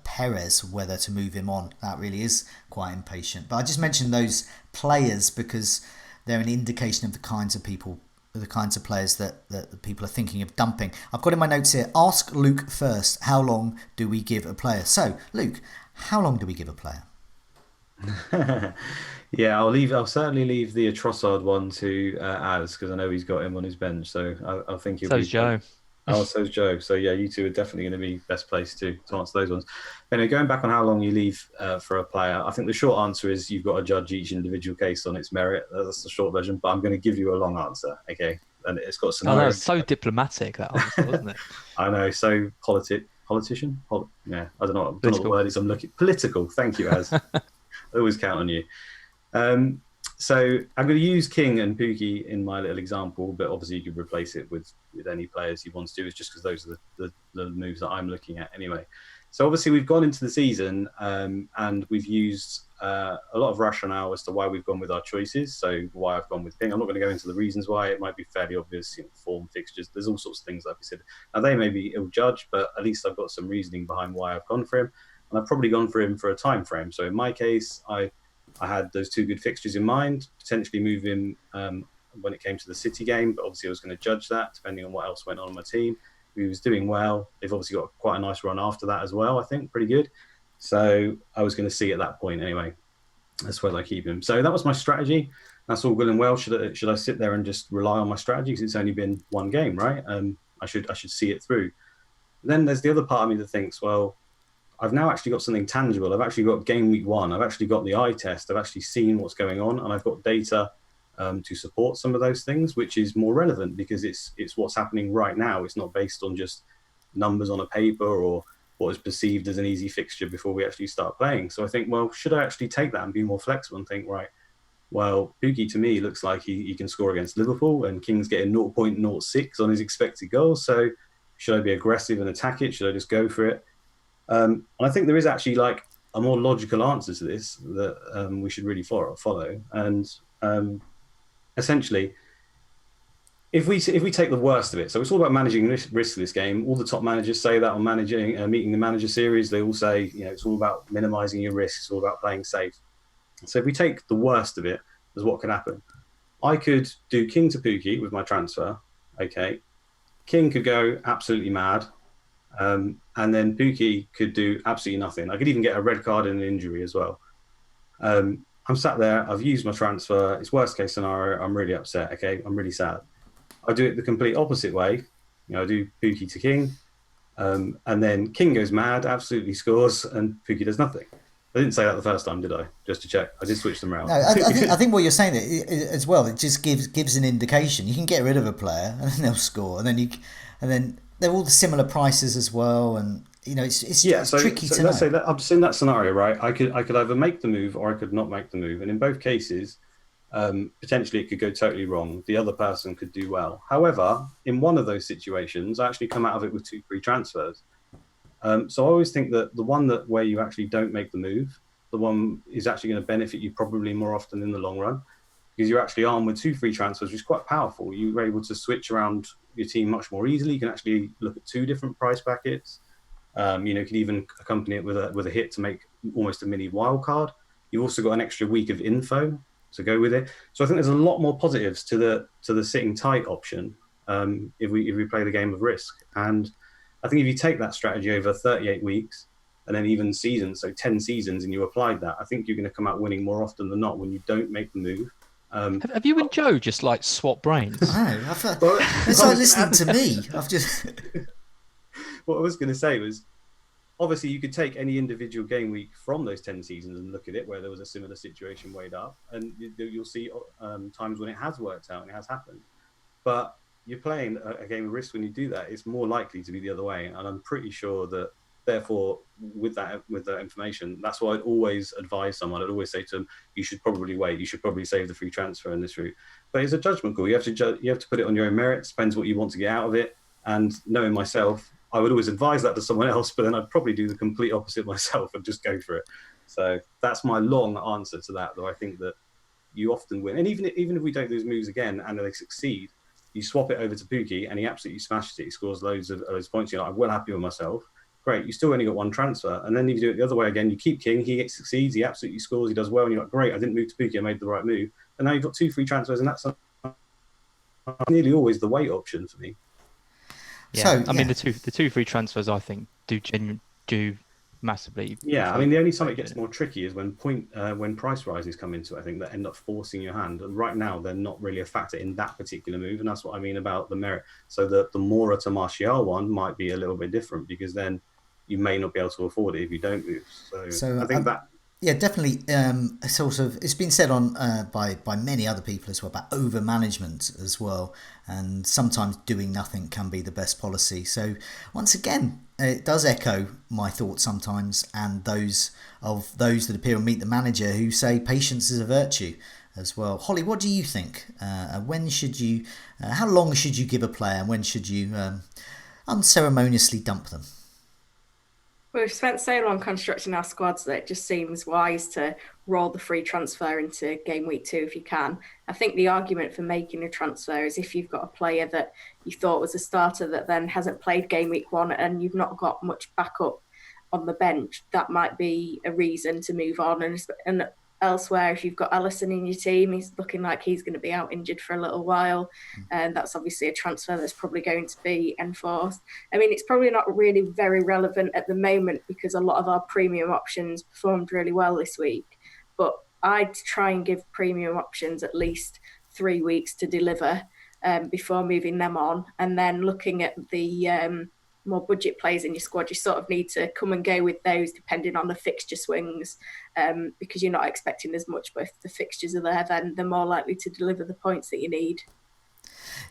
Perez, whether to move him on. That really is quite impatient. But I just mentioned those players because they're an indication of the kinds of people, the kinds of players that the people are thinking of dumping. I've got in my notes here, ask Luke first, how long do we give a player? So, Luke, how long do we give a player? Yeah, I'll certainly leave the Trossard one to Az, because I know he's got him on his bench. So I think he'll so's Joe. Oh, so's Joe. So yeah, you two are definitely going to be best placed to answer those ones. Anyway, going back on how long you leave for a player, I think the short answer is you've got to judge each individual case on its merit. That's the short version, but I'm going to give you a long answer, okay? And it's got some. Oh, that's so diplomatic, that answer, wasn't it? I know. So politician? Yeah, I don't know what the word is. I'm looking political. Thank you, Az. I always count on you. So I'm going to use King and Pookie in my little example, but obviously you could replace it with any players you want to do. It's just because those are the moves that I'm looking at anyway. So obviously we've gone into the season and we've used a lot of rationale as to why we've gone with our choices. So why I've gone with King. I'm not going to go into the reasons why. It might be fairly obvious, form, fixtures. There's all sorts of things like I said. Now they may be ill-judged, but at least I've got some reasoning behind why I've gone for him. And I've probably gone for him for a time frame. So in my case, I had those two good fixtures in mind, potentially move him when it came to the City game, but obviously I was going to judge that depending on what else went on in my team. He was doing well. They've obviously got quite a nice run after that as well, I think, pretty good. So I was going to see at that point anyway, that's whether I keep him. So that was my strategy. That's all good and well. Should I sit there and just rely on my strategy because it's only been one game, right? I should see it through. Then there's the other part of me that thinks, well, I've now actually got something tangible. I've actually got Game Week 1. I've actually got the eye test. I've actually seen what's going on, and I've got data to support some of those things, which is more relevant because it's what's happening right now. It's not based on just numbers on a paper or what is perceived as an easy fixture before we actually start playing. So I think, well, should I actually take that and be more flexible and think, right, well, Pookie to me looks like he can score against Liverpool, and King's getting 0.06 on his expected goals. So should I be aggressive and attack it? Should I just go for it? And I think there is actually like a more logical answer to this that we should really follow. And essentially, if we take the worst of it, so it's all about managing risk this game. All the top managers say that on meeting the manager series. They all say, it's all about minimizing your risks. It's all about playing safe. So if we take the worst of it, as what could happen, I could do King to Pookie with my transfer. Okay, King could go absolutely mad. And then Pookie could do absolutely nothing. I could even get a red card and an injury as well. I'm sat there. I've used my transfer. It's worst case scenario. I'm really upset. Okay, I'm really sad. I do it the complete opposite way. I do Pookie to King, and then King goes mad, absolutely scores, and Pookie does nothing. I didn't say that the first time, did I? Just to check. I did switch them around. No, I think what you're saying as well, it just gives an indication. You can get rid of a player and then they'll score, and then they're all the similar prices as well, and it's tricky to know. Let's say that I'm in that scenario, right? I could either make the move or I could not make the move, and in both cases, potentially it could go totally wrong. The other person could do well. However, in one of those situations, I actually come out of it with 2 free transfers. So I always think that the one where you actually don't make the move, the one is actually going to benefit you probably more often in the long run. because you're actually armed with 2 free transfers, which is quite powerful. You're able to switch around your team much more easily. You can actually look at 2 different price brackets. You could even accompany it with a hit to make almost a mini wild card. You've also got an extra week of info to go with it. So I think there's a lot more positives to the sitting tight option if we play the game of risk. And I think if you take that strategy over 38 weeks and then even seasons, so 10 seasons, and you applied that, I think you're going to come out winning more often than not when you don't make the move. Have you and Joe just like swap brains? It's like listening to me. I've just. What I was going to say was, obviously, you could take any individual game week from those 10 seasons and look at it where there was a similar situation weighed up, and you'll see times when it has worked out and it has happened. But you're playing a game of risk when you do that. It's more likely to be the other way, and I'm pretty sure that, therefore, with that information, that's why I'd always advise someone. I'd always say to them, you should probably wait. You should probably save the free transfer in this route. But it's a judgment call. You have to put it on your own merits. Depends what you want to get out of it. And knowing myself, I would always advise that to someone else, but then I'd probably do the complete opposite myself and just go for it. So that's my long answer to that, though I think that you often win. And even if we don't do those moves again and they succeed, you swap it over to Pookie and he absolutely smashes it. He scores loads of those points. You're like, I'm well happy with myself. Great. You still only got 1 transfer. And then if you do it the other way again, you keep King, he succeeds, he absolutely scores, he does well. And you're like, great, I didn't move to Pookie, I made the right move. And now you've got 2 free transfers, and that's nearly always the weight option for me. Yeah, so, I mean, the two free transfers, I think, do massively. Yeah, I mean, the only time it gets more tricky is when price rises come into it, I think, that end up forcing your hand. And right now, they're not really a factor in that particular move, and that's what I mean about the merit. So the Mora to Martial one might be a little bit different, because then you may not be able to afford it if you don't move. So I think that. Yeah, definitely. Sort of, it's been said on by many other people as well about over management as well, and sometimes doing nothing can be the best policy. So once again, it does echo my thoughts sometimes, and those that appear on Meet the Manager who say patience is a virtue as well. Holly, what do you think? When should you? How long should you give a player, and when should you unceremoniously dump them? We've spent so long constructing our squads that it just seems wise to roll the free transfer into game week 2 if you can. I think the argument for making a transfer is if you've got a player that you thought was a starter that then hasn't played game week 1 and you've not got much backup on the bench, that might be a reason to move on. And elsewhere, if you've got Alisson in your team, he's looking like he's going to be out injured for a little while, and that's obviously a transfer that's probably going to be enforced. I mean, it's probably not really very relevant at the moment because a lot of our premium options performed really well this week, but I'd try and give premium options at least 3 weeks to deliver before moving them on. And then looking at the more budget players in your squad, you sort of need to come and go with those depending on the fixture swings, because you're not expecting as much, but if the fixtures are there, then they're more likely to deliver the points that you need.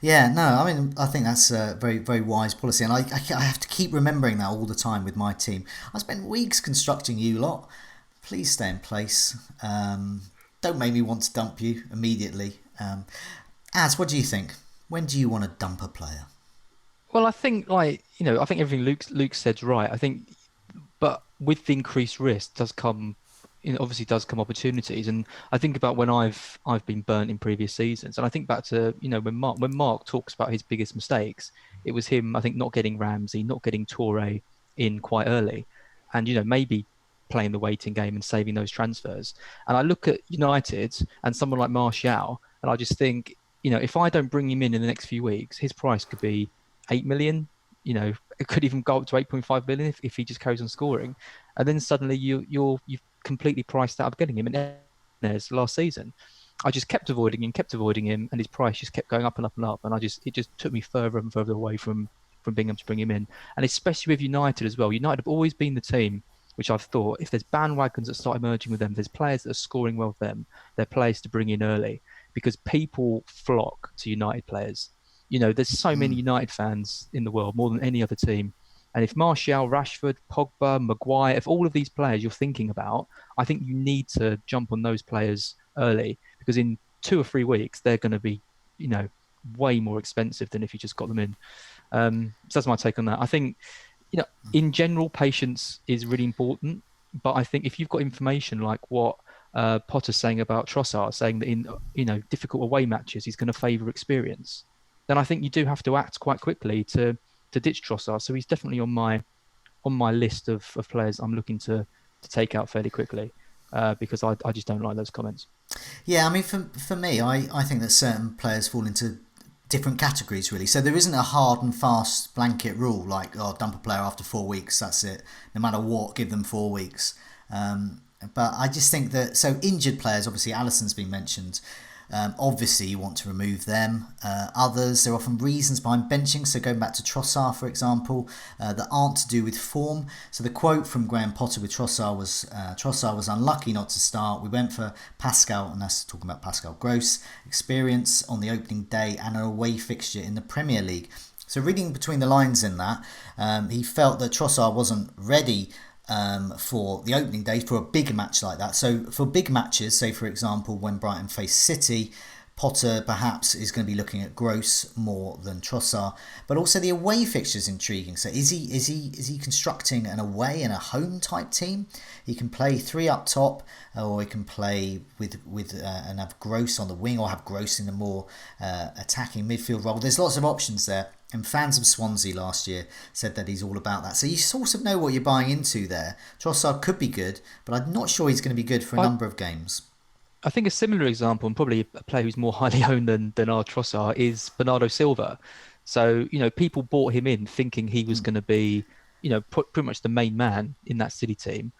Yeah, no, I mean, I think that's a very, very wise policy, and I have to keep remembering that all the time with my team. I spent weeks constructing you lot. Please stay in place. Don't make me want to dump you immediately. Az, what do you think? When do you want to dump a player? Well, I think I think everything Luke said's right. I think, but with the increased risk does come opportunities. And I think about when I've been burnt in previous seasons, and I think back to when Mark talks about his biggest mistakes, it was him, I think, not getting Ramsey, not getting Toure in quite early, and maybe playing the waiting game and saving those transfers. And I look at United and someone like Martial, and I just think, if I don't bring him in the next few weeks, his price could be 8 million. It could even go up to 8.5 million if he just carries on scoring, and then suddenly you've completely priced out of getting him. And there's last season, I just kept avoiding him, and his price just kept going up and up and up, and it just took me further and further away from being able to bring him in. And especially with United as well. United have always been the team which I've thought, if there's bandwagons that start emerging with them, there's players that are scoring well with them, they're players to bring in early, because people flock to United players. There's so many United fans in the world, more than any other team. And if Martial, Rashford, Pogba, Maguire, if all of these players you're thinking about, I think you need to jump on those players early, because in 2 or 3 weeks, they're going to be, way more expensive than if you just got them in. So that's my take on that. I think, in general, patience is really important. But I think if you've got information like what Potter saying about Trossard, saying that in difficult away matches he's going to favour experience, then I think you do have to act quite quickly to ditch Trossard. So he's definitely on my list of players I'm looking to take out fairly quickly, because I just don't like those comments. Yeah, I mean, for me, I think that certain players fall into different categories, really. So there isn't a hard and fast blanket rule like, dump a player after 4 weeks, that's it. No matter what, give them 4 weeks. But I just think that, so injured players, obviously Alisson's been mentioned. Obviously you want to remove them. Others, there are often reasons behind benching. So going back to Trossard, for example, that aren't to do with form. So the quote from Graham Potter with Trossard was unlucky not to start. We went for Pascal, and that's talking about Pascal Gross, experience on the opening day and an away fixture in the Premier League. So reading between the lines in that, he felt that Trossard wasn't ready for the opening day for a big match like that. So for big matches, say for example when Brighton face City, Potter perhaps is going to be looking at Gross more than Trossard. But also the away fixture is intriguing. So is he constructing an away and a home type team? He can play 3 up top, or he can play with and have Gross on the wing, or have Gross in the more attacking midfield role. There's lots of options there. And fans of Swansea last year said that he's all about that. So you sort of know what you're buying into there. Trossard could be good, but I'm not sure he's going to be good for a number of games. I think a similar example, and probably a player who's more highly owned than our Trossard, is Bernardo Silva. So, people bought him in thinking he was going to be, pretty much the main man in that City team.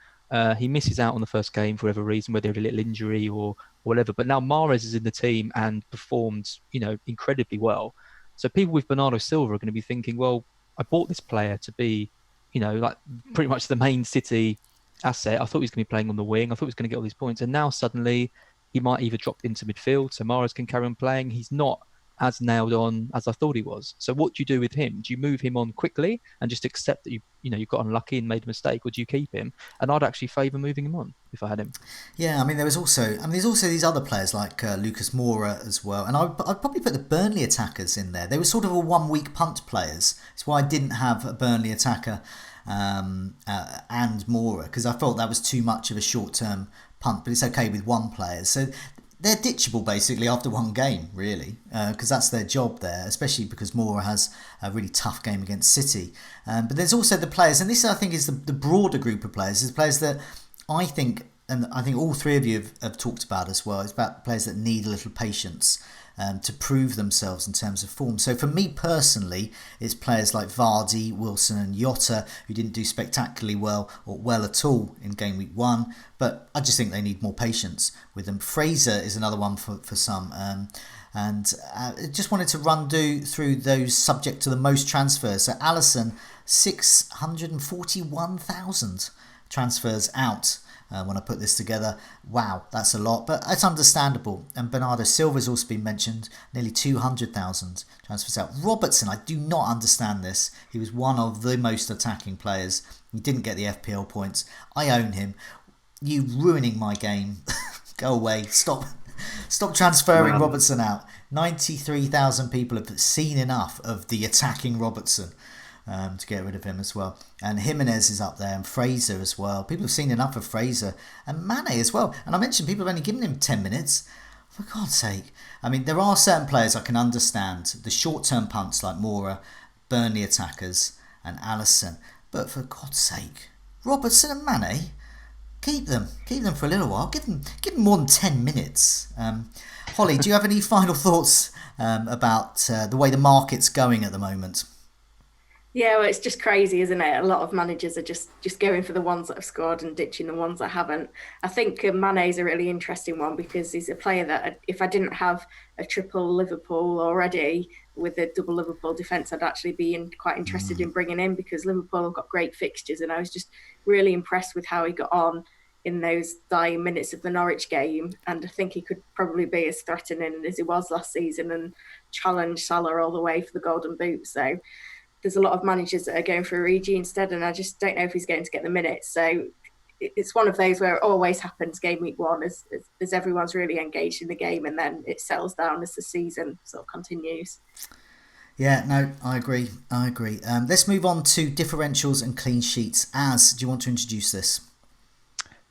He misses out on the first game for whatever reason, whether a little injury or whatever. But now Mahrez is in the team and performed, incredibly well. So people with Bernardo Silva are going to be thinking, well, I bought this player to be, like pretty much the main City asset. I thought he was going to be playing on the wing. I thought he was going to get all these points. And now suddenly he might either drop into midfield so Mahrez can carry on playing. He's not as nailed on as I thought he was. So what do you do with him? Do you move him on quickly and just accept that you got unlucky and made a mistake, or do you keep him? And I'd actually favour moving him on if I had him. Yeah, I mean, there's also these other players like Lucas Moura as well, and I'd probably put the Burnley attackers in there. They were sort of a 1 week punt players. That's why I didn't have a Burnley attacker and Moura, because I felt that was too much of a short-term punt. But it's okay with one player. So they're ditchable basically after one game, really, because that's their job there, especially because Moura has a really tough game against City. But there's also the players, and this I think is the broader group of players, is players that I think, and I think all three of you have talked about as well, it's about players that need a little patience to prove themselves in terms of form. So for me personally, it's players like Vardy, Wilson and Jota, who didn't do spectacularly well or well at all in game week 1, but I just think they need more patience with them. Fraser is another one for some. And just wanted to run through those subject to the most transfers. So Alisson, 641,000 transfers out. When I put this together, wow, that's a lot, but it's understandable. And Bernardo Silva's also been mentioned, nearly 200,000 transfers out. Robertson, I do not understand this. He was one of the most attacking players. He didn't get the FPL points. I own him. You ruining my game. Go away. Stop transferring Robertson out. 93,000 people have seen enough of the attacking Robertson to get rid of him as well. And Jimenez is up there, and Fraser as well. People have seen enough of Fraser and Mane as well. And I mentioned people have only given him 10 minutes. For God's sake. I mean, there are certain players I can understand. The short-term punts like Moura, Burnley attackers and Alisson. But for God's sake, Robertson and Mane, keep them for a little while. Give them more than 10 minutes. Holly, do you have any final thoughts about the way the market's going at the moment? Yeah, well, it's just crazy, isn't it? A lot of managers are just going for the ones that have scored and ditching the ones that haven't. I think Mane's a really interesting one because he's a player that if I didn't have a triple Liverpool already with a double Liverpool defence, I'd actually be quite interested in bringing in, because Liverpool have got great fixtures, and I was just really impressed with how he got on in those dying minutes of the Norwich game. And I think he could probably be as threatening as he was last season and challenge Salah all the way for the Golden Boot. So there's a lot of managers that are going for Origi instead, and I just don't know if he's going to get the minutes. So it's one of those where it always happens game week 1 as everyone's really engaged in the game, and then it settles down as the season sort of continues. Yeah, no, I agree. Let's move on to differentials and clean sheets. Do you want to introduce this?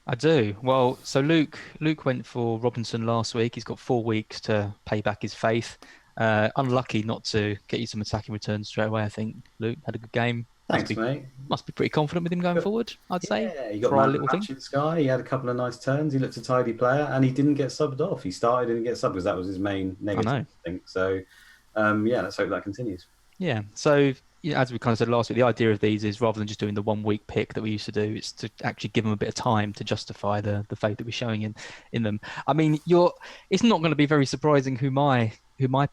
I do. Well, so Luke went for Robinson last week. He's got 4 weeks to pay back his faith. Unlucky not to get you some attacking returns straight away. I think Luke had a good game. Thanks, mate. Must be pretty confident with him going forward, I'd say. Yeah, he got for our man of the little thing. match in Sky. He had a couple of nice turns. He looked a tidy player, and he didn't get subbed off. He started and didn't get subbed because that was his main negative, I think. So, yeah, let's hope that continues. Yeah. So, as we kind of said last week, the idea of these is rather than just doing the 1 week pick that we used to do, it's to actually give them a bit of time to justify the faith that we're showing in them. I mean, it's not going to be very surprising who my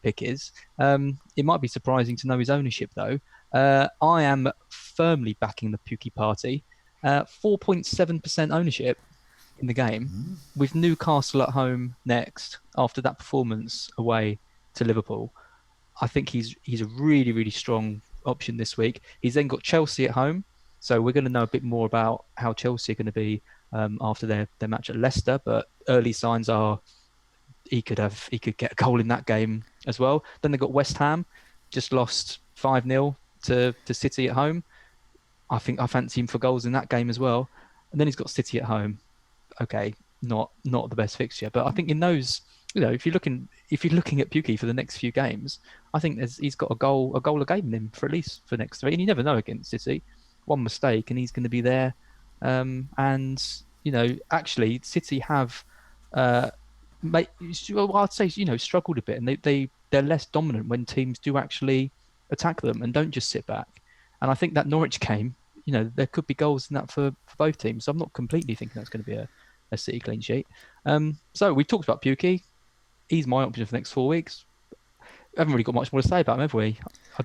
pick is. It might be surprising to know his ownership though. I am firmly backing the Pukki party. 4.7% ownership in the game, with Newcastle at home next after that performance away to Liverpool. I think he's a really, really strong option this week. He's then got Chelsea at home, so we're going to know a bit more about how Chelsea are going to be after their match at Leicester. But early signs are he could get a goal in that game as well. Then they've got West Ham, just lost 5-0 to City at home. I think I fancy him for goals in that game as well. And then he's got City at home. Okay, not the best fixture, but I think in those, if you're looking at Pukki for the next few games, I think he's got a goal a game in him for at least for the next 3. And you never know against City. One mistake and he's going to be there. And actually City have, I'd say struggled a bit, and they're less dominant when teams do actually attack them and don't just sit back. And I think that Norwich game, there could be goals in that for both teams. So I'm not completely thinking that's going to be a City clean sheet. So we've talked about Pukki. He's my option for the next 4 weeks. We haven't really got much more to say about him, have we?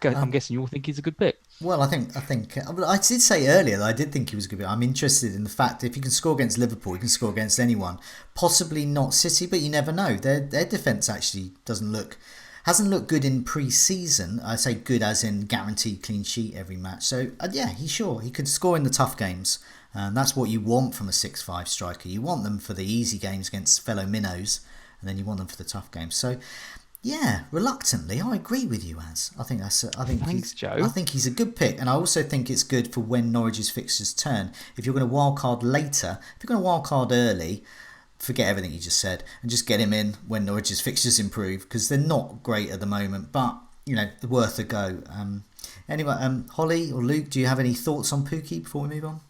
I'm guessing you all think he's a good pick. Well, I think I did say earlier that I did think he was a good pick. I'm interested in the fact that if you can score against Liverpool, you can score against anyone. Possibly not City, but you never know. Their defence actually hasn't looked good in pre-season. I say good as in guaranteed clean sheet every match. So yeah, he could score in the tough games. That's what you want from a 6-5 striker. You want them for the easy games against fellow minnows, and then you want them for the tough games. So yeah, reluctantly, I agree with you, Az. Thanks, Joe. I think he's a good pick, and I also think it's good for when Norwich's fixtures turn. If you're going to wildcard later, if you're going to wildcard early, forget everything you just said and just get him in when Norwich's fixtures improve, because they're not great at the moment, but worth a go. Anyway, Holly or Luke, do you have any thoughts on Pukki before we move on?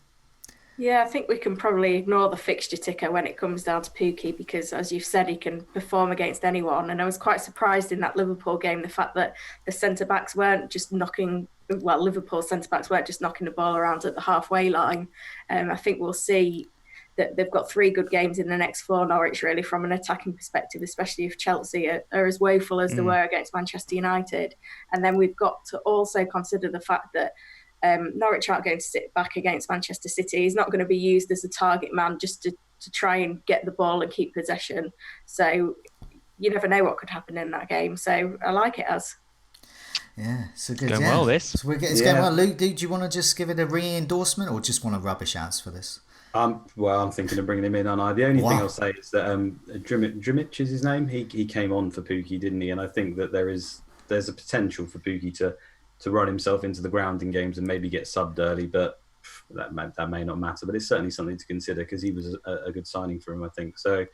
Yeah, I think we can probably ignore the fixture ticker when it comes down to Pukki, because as you've said, he can perform against anyone. And I was quite surprised in that Liverpool game, the fact that the centre-backs weren't just Liverpool centre-backs weren't just knocking the ball around at the halfway line. I think we'll see that they've got 3 good games in the next 4, Norwich, really, from an attacking perspective, especially if Chelsea are as woeful as they were against Manchester United. And then we've got to also consider the fact that Norwich aren't going to sit back against Manchester City. He's not going to be used as a target man just to try and get the ball and keep possession. So you never know what could happen in that game. So I like it as. Yeah, so good. Going well, this. So it's going well. Luke, do you want to just give it a re-endorsement or just want to rubbish Az for this? Well, I'm thinking of bringing him in, aren't I? The only thing I'll say is that Drimich is his name. He came on for Pukki, didn't he? And I think that there's a potential for Pukki to run himself into the ground in games and maybe get subbed early, but that may not matter. But it's certainly something to consider because he was a good signing for him, I think. So,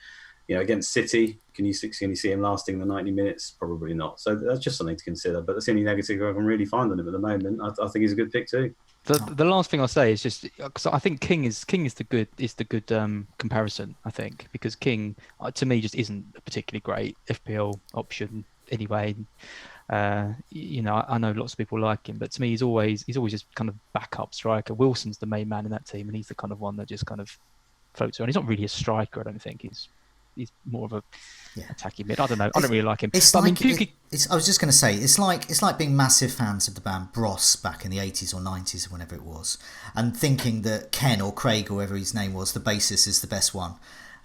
against City, can you see him lasting the 90 minutes? Probably not. So that's just something to consider. But that's the only negative I can really find on him at the moment. I think he's a good pick too. The last thing I'll say is just because I think King is the good comparison. I think because King to me just isn't a particularly great FPL option anyway. I know lots of people like him, but to me he's always just kind of backup striker. Wilson's the main man in that team, and he's the kind of one that just kind of floats around. He's not really a striker, I don't think. He's more of a attacking mid. I don't know. I don't really like him. I was just going to say, it's like being massive fans of the band Bros back in the 80s or 90s or whenever it was, and thinking that Ken or Craig or whatever his name was, the bassist, is the best one,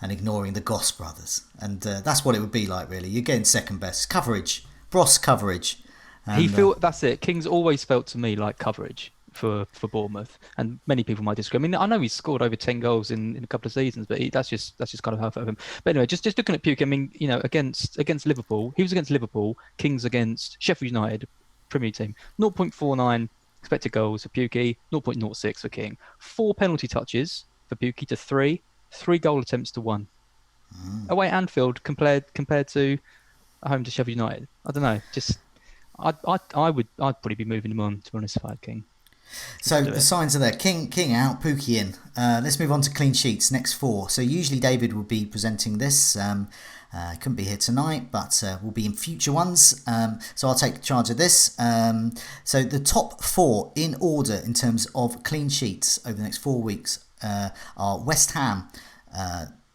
and ignoring the Goss brothers. And that's what it would be like, really. You're getting second best coverage. Bros coverage. And, that's it. King's always felt to me like coverage for Bournemouth, and many people might disagree. I mean, I know he's scored over 10 goals in a couple of seasons, but that's just kind of half of him. But anyway, just looking at Pukki, I mean, against Liverpool, he was against Liverpool. King's against Sheffield United, Premier team. 0.49 expected goals for Pukki, 0.06 for King. 4 penalty touches for Pukki to 3. 3 goal attempts to 1. Away at Anfield compared to at home to Sheffield United. I don't know. Just I'd probably be moving him on, to be honest, if I had King. So the signs are there. King out, Pookie in. Let's move on to clean sheets. Next 4. So usually David will be presenting this. Couldn't be here tonight, but will be in future ones. So I'll take charge of this. So the top 4 in order in terms of clean sheets over the next 4 weeks are West Ham,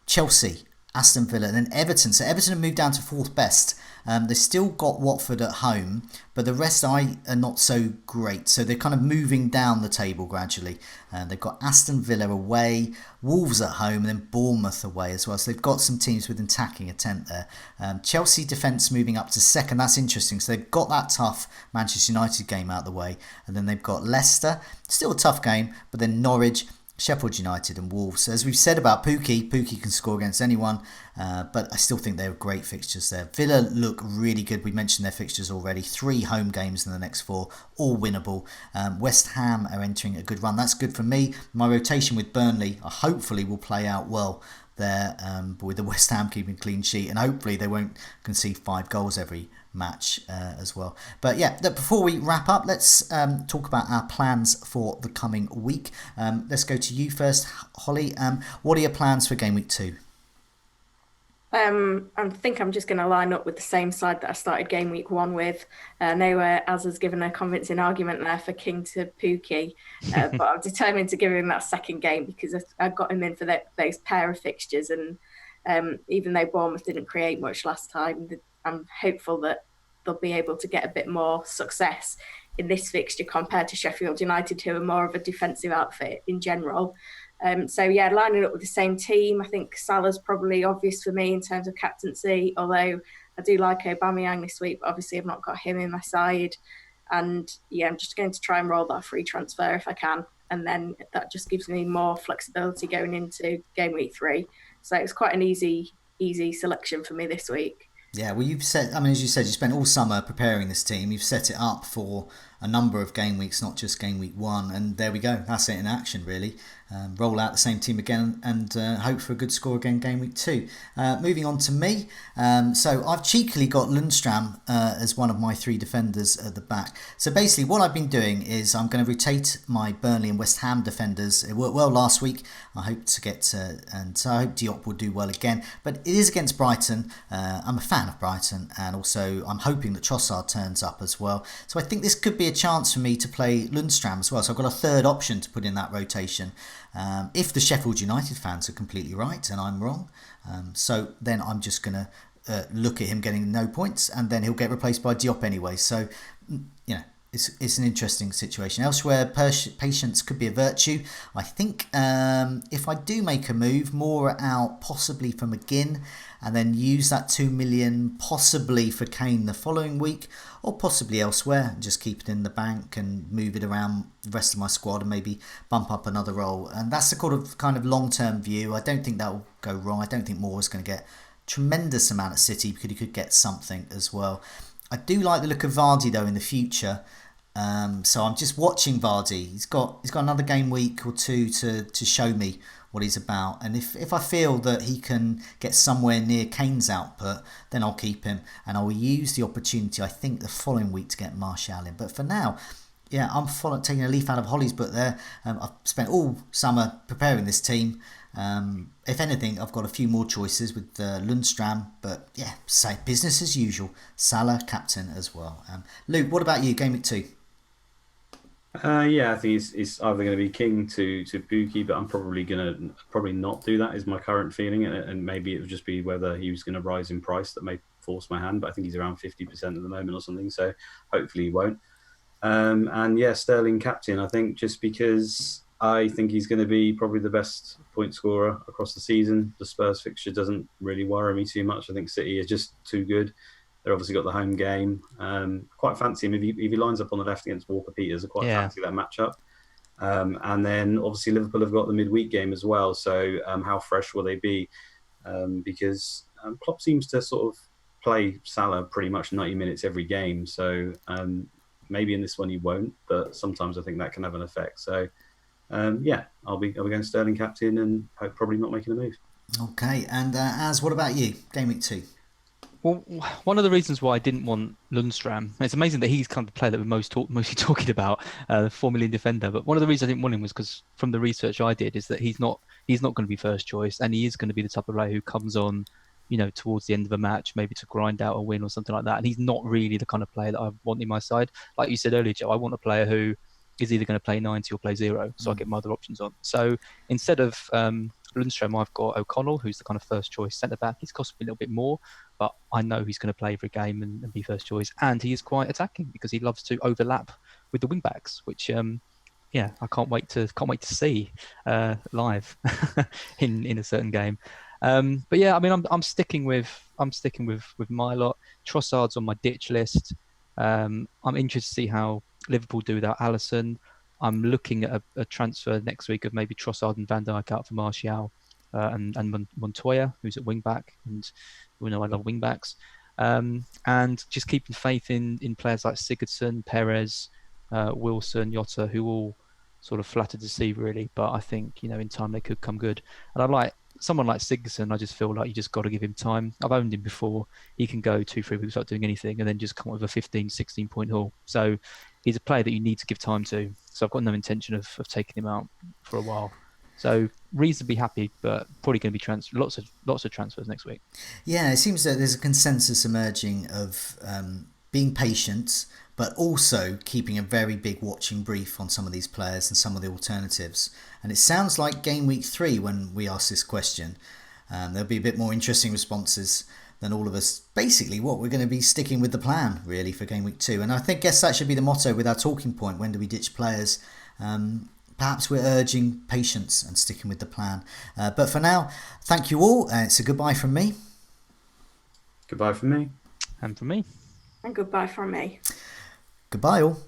Chelsea, Aston Villa, and then Everton. So Everton have moved down to 4th best. They've still got Watford at home, but the rest are not so great. So they're kind of moving down the table gradually. They've got Aston Villa away, Wolves at home, and then Bournemouth away as well. So they've got some teams with attacking intent there. Chelsea defence moving up to 2nd. That's interesting. So they've got that tough Manchester United game out of the way. And then they've got Leicester, still a tough game, but then Norwich, Sheffield United and Wolves. As we've said about Pookie can score against anyone, but I still think they're great fixtures there. Villa look really good. We mentioned their fixtures already. 3 home games in the next 4, all winnable. West Ham are entering a good run. That's good for me. My rotation with Burnley hopefully will play out well there, with the West Ham keeping clean sheet, and hopefully they won't concede 5 goals every match as well. But yeah, before we wrap up, let's talk about our plans for the coming week. Let's go to you first, Holly. What are your plans for game week 2? I think I'm just going to line up with the same side that I started game week 1 with. I know Az has given a convincing argument there for King to Pookie, but I'm determined to give him that second game because I got him in for those pair of fixtures, and even though Bournemouth didn't create much last time, I'm hopeful that they'll be able to get a bit more success in this fixture compared to Sheffield United, who are more of a defensive outfit in general. So yeah, lining up with the same team. I think Salah's probably obvious for me in terms of captaincy, although I do like Aubameyang this week, but obviously I've not got him in my side. And yeah, I'm just going to try and roll that free transfer if I can. And then that just gives me more flexibility going into game week 3. So it's quite an easy selection for me this week. Yeah, well, you've said, as you said, you spent all summer preparing this team. You've set it up for a number of game weeks, not just game week 1. And there we go. That's it in action, really. Roll out the same team again and hope for a good score again game week 2. Moving on to me. So I've cheekily got Lundstram as one of my 3 defenders at the back. So basically what I've been doing is I'm going to rotate my Burnley and West Ham defenders. It worked well last week. I hope to get and so I hope Diop will do well again. But it is against Brighton. I'm a fan of Brighton, and also I'm hoping that Trossard turns up as well. So I think this could be a chance for me to play Lundstram as well. So I've got a third option to put in that rotation. If the Sheffield United fans are completely right and I'm wrong, so then I'm just going to look at him getting no points, and then he'll get replaced by Diop anyway. So, it's an interesting situation. Elsewhere, patience could be a virtue. I think if I do make a move, more out possibly for McGinn, and then use that 2 million possibly for Kane the following week, or possibly elsewhere, and just keep it in the bank and move it around the rest of my squad and maybe bump up another role. And that's the kind of long-term view. I don't think that will go wrong. I don't think Moore is going to get tremendous amount at City, because he could get something as well. I do like the look of Vardy though in the future. So I'm just watching Vardy. He's got another game week or 2 to show me what he's about, and if I feel that he can get somewhere near Kane's output, then I'll keep him, and I will use the opportunity I think the following week to get Martial in. But for now, yeah, I'm taking a leaf out of Holly's book there. I've spent all summer preparing this team. If anything, I've got a few more choices with Lundstram, but yeah, say business as usual. Salah captain as well. Luke, what about you? Game week 2. Yeah, I think it's either going to be King to Pookie, but I'm probably going to not do that, is my current feeling, and maybe it would just be whether he was going to rise in price that may force my hand, but I think he's around 50% at the moment or something, so hopefully he won't. And yeah, Sterling captain, I think, just because I think he's going to be probably the best point scorer across the season. The Spurs fixture doesn't really worry me too much. I think City is just too good. They've obviously got the home game. Quite fancy him if he lines up on the left against Walker Peters. I quite fancy that matchup. And then obviously Liverpool have got the midweek game as well. So how fresh will they be? Because Klopp seems to sort of play Salah pretty much 90 minutes every game. So maybe in this one he won't, but sometimes I think that can have an effect. So I'll be going Sterling captain and probably not making a move. Okay, and Az, what about you? Game week 2. Well, one of the reasons why I didn't want Lundstram, it's amazing that he's kind of the player that we're mostly talking about, the 4 million defender. But one of the reasons I didn't want him was because from the research I did is that he's not going to be first choice, and he is going to be the type of player who comes on, towards the end of a match, maybe to grind out a win or something like that. And he's not really the kind of player that I want in my side. Like you said earlier, Joe, I want a player who is either going to play 90 or play 0, so I get my other options on. So instead of Lundstram, I've got O'Connell, who's the kind of first choice centre back. He's cost me a little bit more, but I know he's going to play every game and be first choice. And he is quite attacking because he loves to overlap with the wing backs, which I can't wait to see live in a certain game. But yeah, I mean, I'm sticking with my lot. Trossard's on my ditch list. I'm interested to see how Liverpool do without Alisson. I'm looking at a transfer next week of maybe Trossard and Van Dijk out for Martial and Montoya, who's at wing back, and we know I love wing backs. And just keeping faith in players like Sigurdsson, Perez, Wilson, Jota, who all sort of flattered to see really, but I think in time they could come good. And I like someone like Sigurdsson. I just feel like you just got to give him time. I've owned him before. He can go 2-3 weeks without doing anything and then just come up with a 15-16 point haul. So he's a player that you need to give time to. So I've got no intention of taking him out for a while. So reasonably happy, but probably going to be lots of transfers next week. Yeah, it seems that there's a consensus emerging of being patient, but also keeping a very big watching brief on some of these players and some of the alternatives. And it sounds like game week 3, when we ask this question, there'll be a bit more interesting responses than all of us. Basically, what we're going to be sticking with the plan, really, for game week 2. And I guess that should be the motto with our talking point. When do we ditch players? Perhaps we're urging patience and sticking with the plan. But for now, thank you all. It's a goodbye from me. Goodbye from me. And from me. And goodbye from me. Goodbye all.